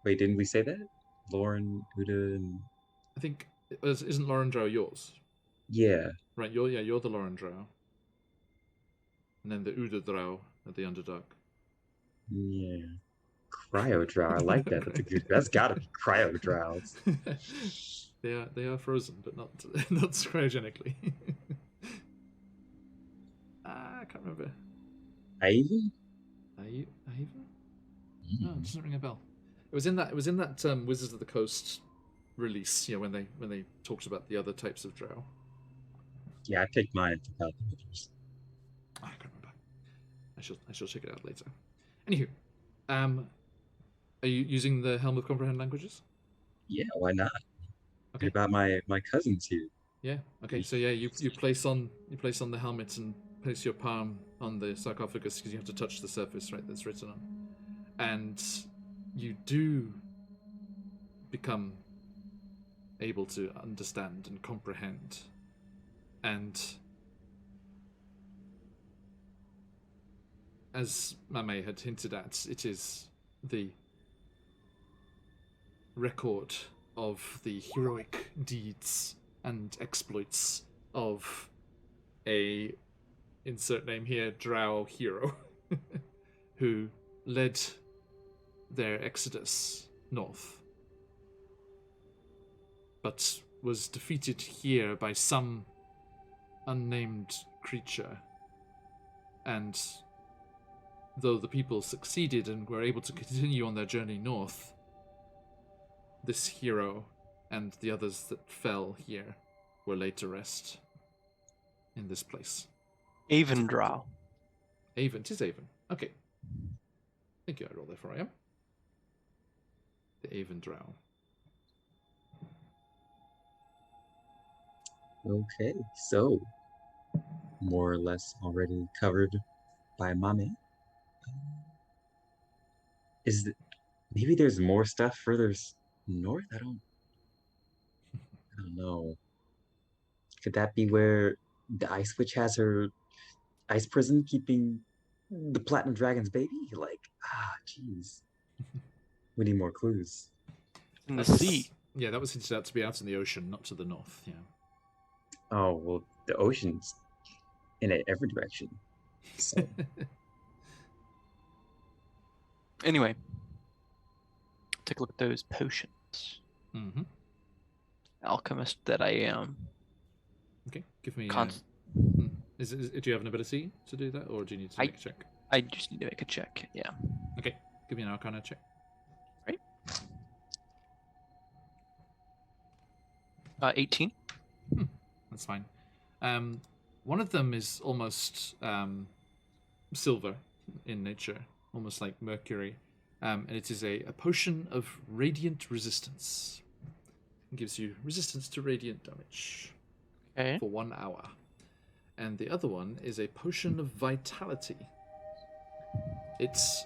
Wait, didn't we say that? Lauren, Uda, and... I think isn't Lauren Drow yours? Yeah. Right, you're the Lauren Drow. And then the Uda Drow at the Underdark. Yeah. Cryo Drow, I like that. That's gotta be Cryo Drows. They are frozen, but not cryogenically. I can't remember. Ivy? Ivy? No, it doesn't ring a bell. It was in that Wizards of the Coast release, when they talked about the other types of drow. Yeah, I picked mine for calculators. I can't remember. I shall check it out later. Anywho, Are you using the Helm of Comprehend Languages? Yeah, why not? Okay. What about my cousins here? Yeah. Okay. So yeah, you place on the helmet and place your palm on the sarcophagus because you have to touch the surface, right? That's written on, and you do become able to understand and comprehend, and as Mame had hinted at, it is the record of the heroic deeds and exploits of a insert name here drow hero who led their exodus north but was defeated here by some unnamed creature, and though the people succeeded and were able to continue on their journey north, this hero and the others that fell here were laid to rest in this place. Avondrow. Avon, 'tis Avon. Okay. Thank you, I roll there for I am. The Avon Drow. Okay, so more or less already covered by Mame. Maybe there's more stuff further north? I don't know. Could that be where the Ice Witch has her ice prison keeping the Platinum Dragon's baby? Like, jeez. We need more clues. In the That was- sea. Yeah, that was hinted out to be out in the ocean, not to the north. Yeah. Oh, well, the ocean's in every direction. So, Anyway, take a look at those potions. Mm-hmm. Alchemist that I am. Okay, give me. Con- do you have an ability to do that, or do you need to make a check? I just need to make a check. Yeah. Okay, give me an Arcana check. Right. 18. That's fine. One of them is almost silver in nature, almost like mercury, and it is a potion of radiant resistance. It gives you resistance to radiant damage Okay. for 1 hour. And the other one is a potion of vitality. It's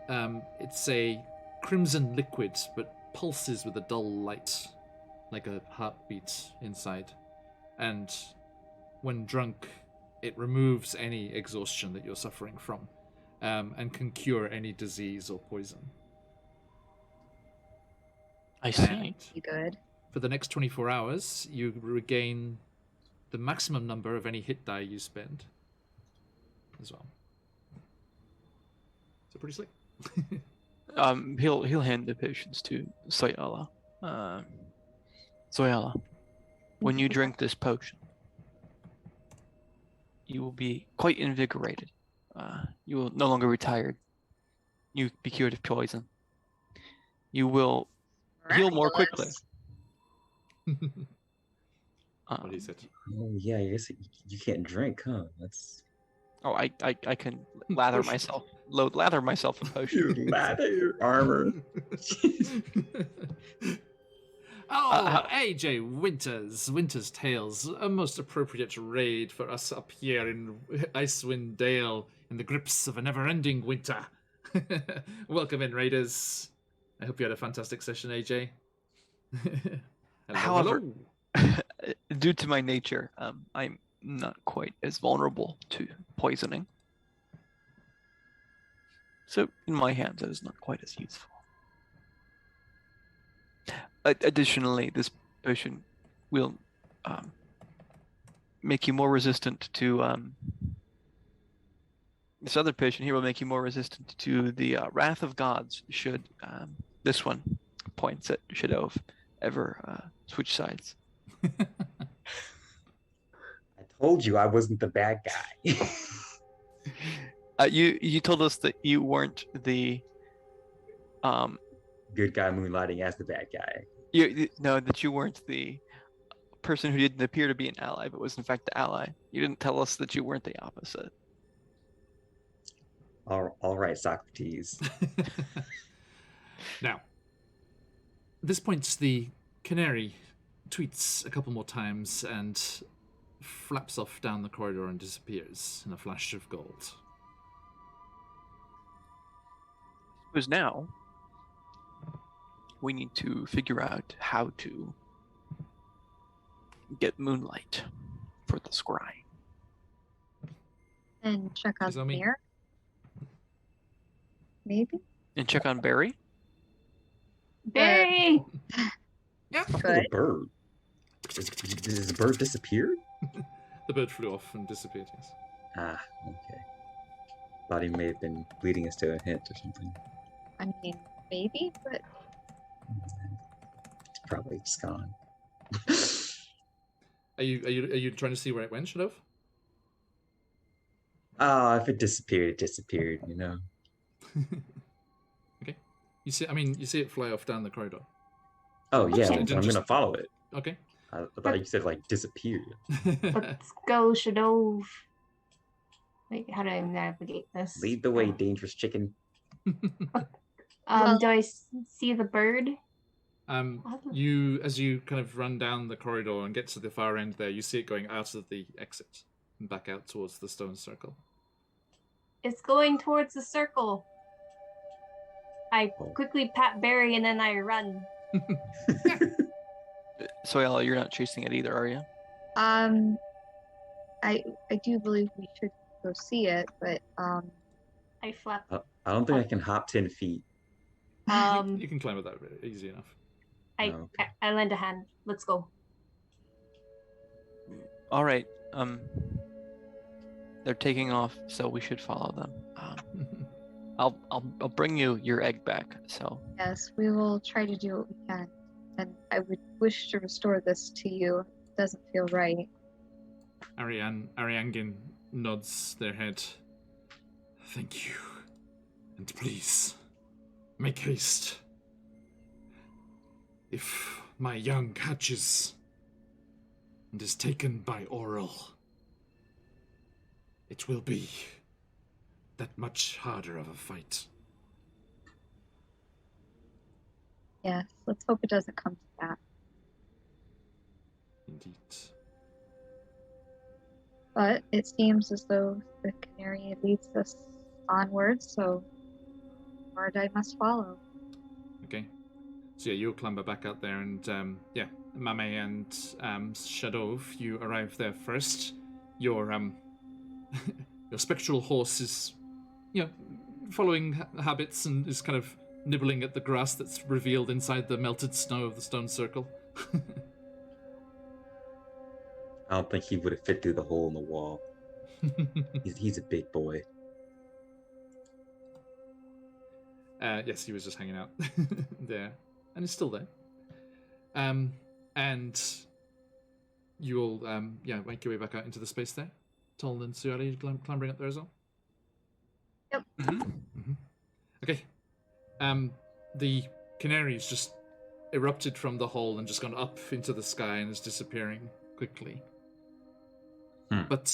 a crimson liquid, but pulses with a dull light, like a heartbeat inside. And when drunk, it removes any exhaustion that you're suffering from, and can cure any disease or poison. I see. And Be good. for the next 24 hours, you regain the maximum number of any hit die you spend as well. So pretty slick. He'll hand the potions to Soyala. Soyala, when you drink this potion, you will be quite invigorated. You will no longer be tired. You will be cured of poison. You will heal more quickly. What he said. oh yeah, I guess you can't drink, huh? That's I can lather myself in potion. lather your armor. AJ Winter's Tales, a most appropriate raid for us up here in Icewind Dale, in the grips of a never-ending winter. Welcome in, raiders. I hope you had a fantastic session, AJ. Hello, However, hello. due to my nature, I'm not quite as vulnerable to poisoning. So, in my hands, it is not quite as useful. Additionally, this potion will make you more resistant to this other potion here will make you more resistant to the wrath of gods should this one points at should have ever switch sides. I told you I wasn't the bad guy. You told us that you weren't the Good guy moonlighting as the bad guy. that you weren't the person who didn't appear to be an ally, but was in fact the ally. You didn't tell us that you weren't the opposite. All right, Socrates. Now, at this point, the canary tweets a couple more times and flaps off down the corridor and disappears in a flash of gold. Because now we need to figure out how to get moonlight for the scry. And check on Is that me? Bear. Maybe. And check on Barry. Barry! Yeah. Oh, Good. the bird. Does the bird disappear? The bird flew off and disappeared, yes. Ah, okay. Thought he may have been leading us to a hint or something. I mean, maybe, but It's probably just gone. Are you trying to see where it went, Shadow? Oh, if it disappeared, it disappeared, you know. Okay. You see it fly off down the corridor. Oh yeah, Okay. I'm gonna follow it. Okay. I thought you said like disappeared. Let's go, Shadow. Wait, how do I navigate this? Lead the way, dangerous chicken. Well- Do I see the bird? You as you kind of run down the corridor and get to the far end there, you see it going out of the exit and back out towards the stone circle. It's going towards the circle. I Oh. quickly pat Barry and then I run. Soyala, you're not chasing it either, are you? I do believe we should go see it, but I flap. I don't think I can hop 10 feet. You can climb it that easy enough. I Oh, okay. I lend a hand. Let's go. All right. They're taking off, so we should follow them. I'll bring you your egg back. So yes, we will try to do what we can. And I would wish to restore this to you. It doesn't feel right. Ariangin nods their head. Thank you. And please, make haste. If my young hatches and is taken by Oral, it will be that much harder of a fight. Yes, let's hope it doesn't come to that. Indeed. But it seems as though the canary leads us onwards, so onward I must follow. Okay. So yeah, you'll clamber back out there, and Mame and Shadow, you arrive there first. Your your spectral horse is, following habits and is kind of nibbling at the grass that's revealed inside the melted snow of the stone circle. I don't think he would have fit through the hole in the wall. He's a big boy. Yes, he was just hanging out there, and he's still there. And you'll make your way back out into the space there. Toll and Suali, you clambering up there as well. Yep. Mm-hmm. Okay. The canary's just erupted from the hole and just gone up into the sky and is disappearing quickly. But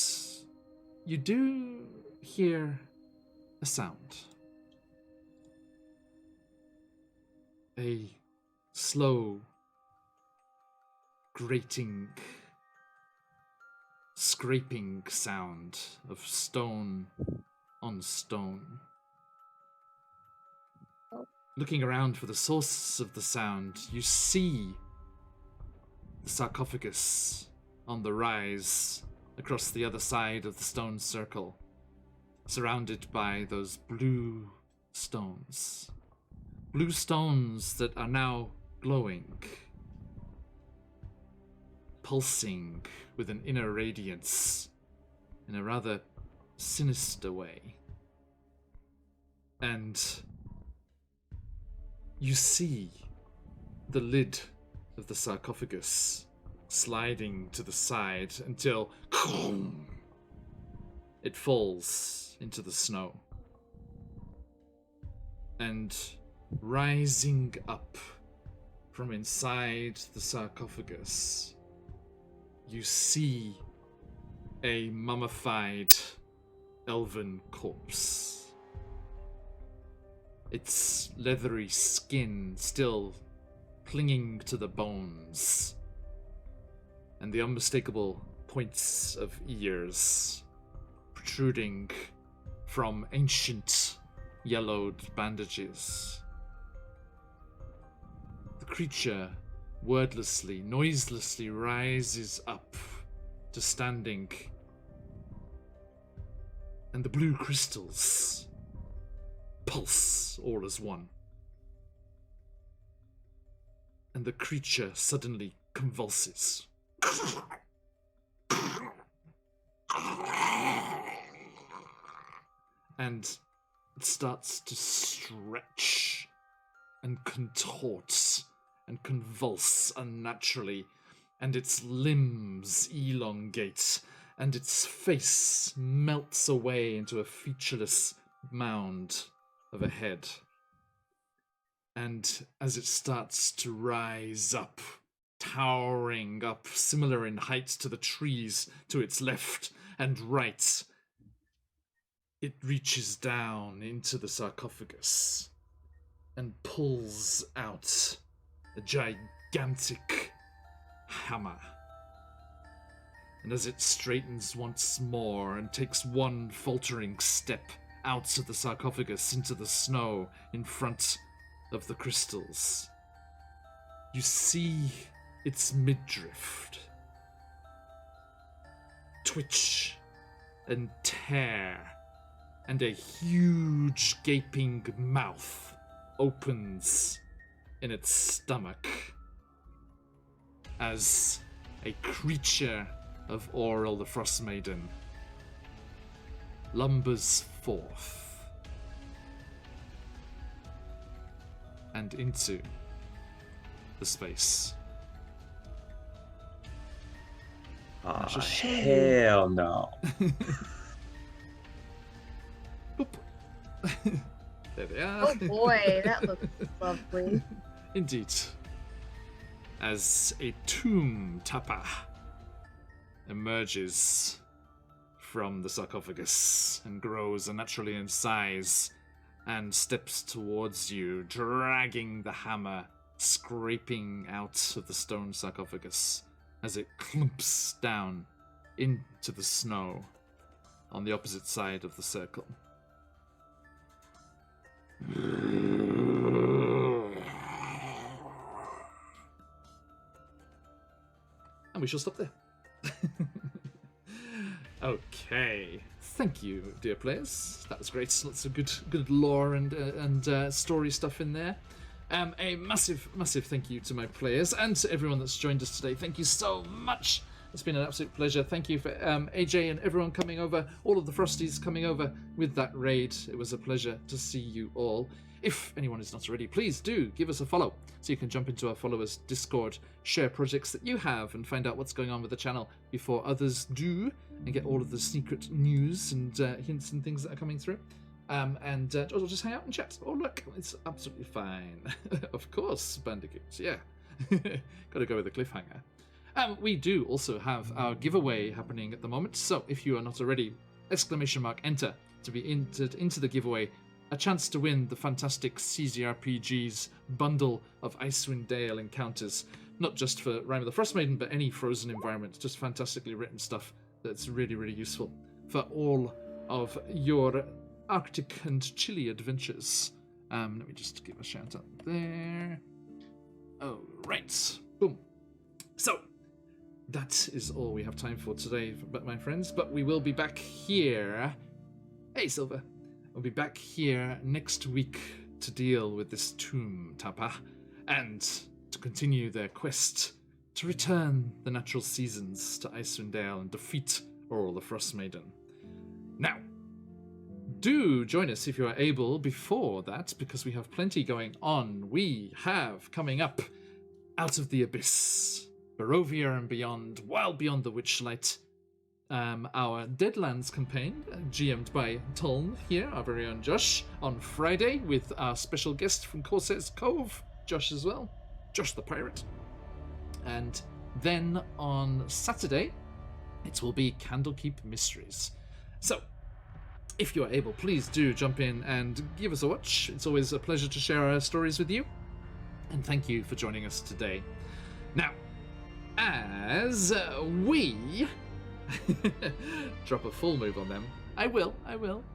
you do hear a sound. A slow, grating, scraping sound of stone on stone. Looking around for the source of the sound, you see the sarcophagus on the rise across the other side of the stone circle, surrounded by those blue stones. Blue stones that are now glowing, pulsing with an inner radiance in a rather sinister way. And you see the lid of the sarcophagus sliding to the side until it falls into the snow. And rising up from inside the sarcophagus, you see a mummified elven corpse. its leathery skin still clinging to the bones, and the unmistakable points of ears protruding from ancient yellowed bandages. The creature wordlessly, noiselessly rises up to standing, and the blue crystals pulse all as one. And the creature suddenly convulses. And it starts to stretch and contort and convulse unnaturally, and its limbs elongate, and its face melts away into a featureless mound of a head. And as it starts to rise up, towering up, similar in height to the trees to its left and right, it reaches down into the sarcophagus and pulls out a gigantic hammer. And as it straightens once more and takes one faltering step out of the sarcophagus into the snow in front of the crystals, you see its midriff twitch and tear, and a huge gaping mouth opens in its stomach as a creature of Auril the Frostmaiden lumbers forth and into the space. Ah, shall show you. hell no. Boop. There they are. Oh boy, that looks lovely. Indeed. As a tomb tapa emerges from the sarcophagus and grows unnaturally in size and steps towards you, dragging the hammer, scraping out of the stone sarcophagus as it clumps down into the snow on the opposite side of the circle. And we shall stop there. Okay, thank you, dear players. That was great. Lots of good lore and story stuff in there. A massive thank you to my players and to everyone that's joined us today. Thank you so much. It's been an absolute pleasure. Thank you for AJ and everyone coming over, all of the Frosties coming over with that raid. It was a pleasure to see you all. If anyone is not already, please do give us a follow so you can jump into our followers Discord, share projects that you have, and find out what's going on with the channel before others do, and get all of the secret news and hints and things that are coming through. Or just hang out and chat. Oh look, it's absolutely fine. Of course, Bandicoots, yeah. Gotta go with the cliffhanger. We do also have our giveaway happening at the moment, so if you are not already, !enter to be entered into the giveaway. A chance to win the fantastic CZRPG's bundle of Icewind Dale encounters, not just for Rime of the Frostmaiden, but any frozen environment. Just fantastically written stuff that's really, really useful for all of your Arctic and chilly adventures. Let me just give a shout out there. All right, boom. So that is all we have time for today, my friends. But we will be back here. Hey, Silver. We'll be back here next week to deal with this tomb tapa and to continue their quest to return the natural seasons to Icewind Dale and defeat Auril the Frostmaiden. Now, do join us if you are able before that, because we have plenty going on. We have coming up Out of the Abyss, Barovia and Beyond, Wild Beyond the Witchlight, our Deadlands campaign, GM'd by Tuln here, our very own Josh, on Friday with our special guest from Corsair's Cove, Josh as well, Josh the Pirate. And then on Saturday, it will be Candlekeep Mysteries. So, if you are able, please do jump in and give us a watch. It's always a pleasure to share our stories with you. And thank you for joining us today. Now, as we drop a full move on them, I will,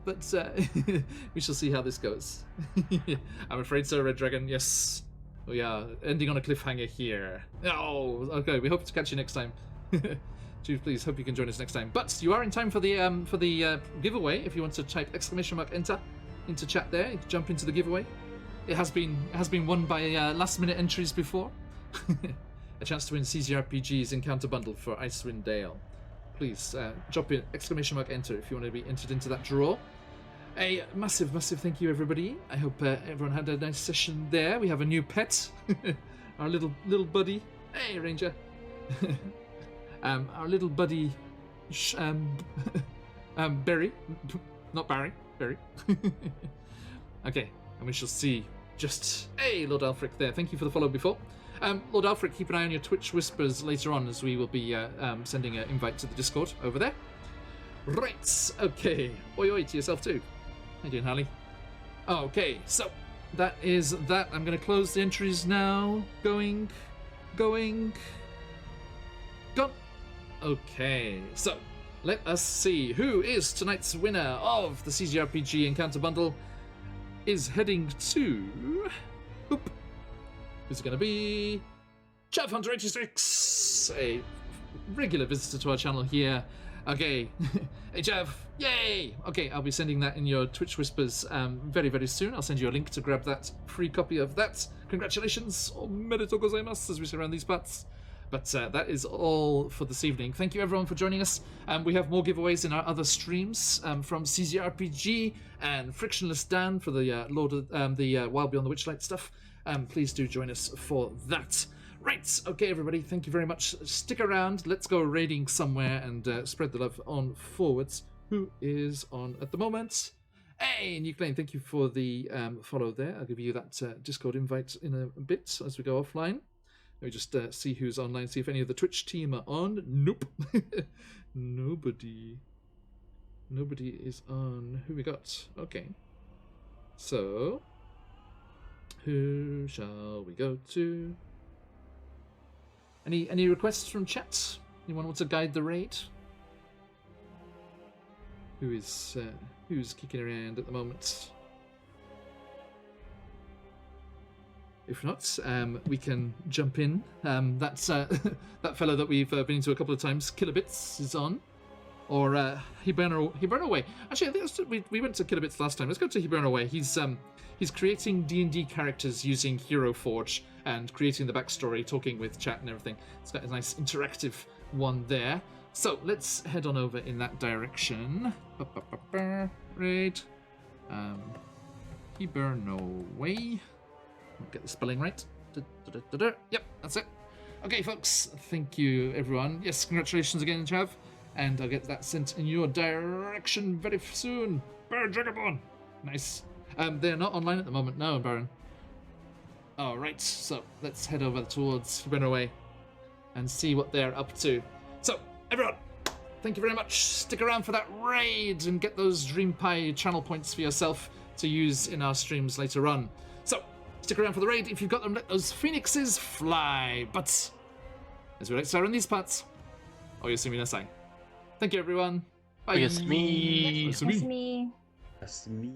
but we shall see how this goes. I'm afraid so, Red Dragon. Yes, we are ending on a cliffhanger here. Oh, okay. We hope to catch you next time. Do please hope you can join us next time. But you are in time for the giveaway. If you want to type !enter into chat there, you can jump into the giveaway. It has been won by last-minute entries before. A chance to win CZRPG's Encounter Bundle for Icewind Dale. Please drop in !enter if you want to be entered into that draw. A massive thank you, everybody. I hope everyone had a nice session there. We have a new pet, our little buddy. Hey, Ranger. Our little buddy, Berry, not Barry, Berry. Okay, and we shall see. Hey, Lord Alfric there. Thank you for the follow before. Lord Alfric, keep an eye on your Twitch whispers later on, as we will be sending an invite to the Discord over there. Right, okay. Oi to yourself too. How you doing, Harley? Okay, so that is that. I'm going to close the entries now. Going. Gone. Okay, so let us see who is tonight's winner of the CZRPG Encounter Bundle. Is heading to... Oop. Who's it going to be? Chav Hunter 86, a regular visitor to our channel here. Okay, hey Chav, yay! Okay, I'll be sending that in your Twitch whispers very soon. I'll send you a link to grab that free copy of that. Congratulations, omedetou gozaimasu, as we say around these parts. But that is all for this evening. Thank you everyone for joining us. We have more giveaways in our other streams from CZRPG and Frictionless Dan for the the Wild Beyond the Witchlight stuff. Please do join us for that. Right, okay everybody, thank you very much. Stick around, let's go raiding somewhere and spread the love on forwards. Who is on at the moment? Hey, Nuclean, thank you for the follow there. I'll give you that Discord invite in a bit as we go offline. Let me just see who's online, see if any of the Twitch team are on. Nope. Nobody is on. Who we got? Okay. So, who shall we go to? Any requests from chat? Anyone want to guide the raid? Who's kicking around at the moment? If not, we can jump in. That's that fellow that we've been to a couple of times, Kilobits, is on. Or he burn away. Actually, I think we went to Kilobits last time. Let's go to He Burn Away. He's creating D&D characters using Hero Forge and creating the backstory, talking with chat and everything. It's got a nice interactive one there. So let's head on over in that direction. Right. He Burn Away. I'll get the spelling right. Yep, that's it. Okay, folks. Thank you, everyone. Yes, congratulations again, Chav. And I'll get that sent in your direction very soon. Baron Dragonborn. Nice. They're not online at the moment. No, Baron. All right. So let's head over towards Runaway and see what they're up to. So, everyone, thank you very much. Stick around for that raid and get those Dream Pie channel points for yourself to use in our streams later on. So, stick around for the raid. If you've got them, let those phoenixes fly. But, as we like to start in these parts, Oyasumi Nasai. Thank you, everyone. Bye. Yes, me. It's me. That's me.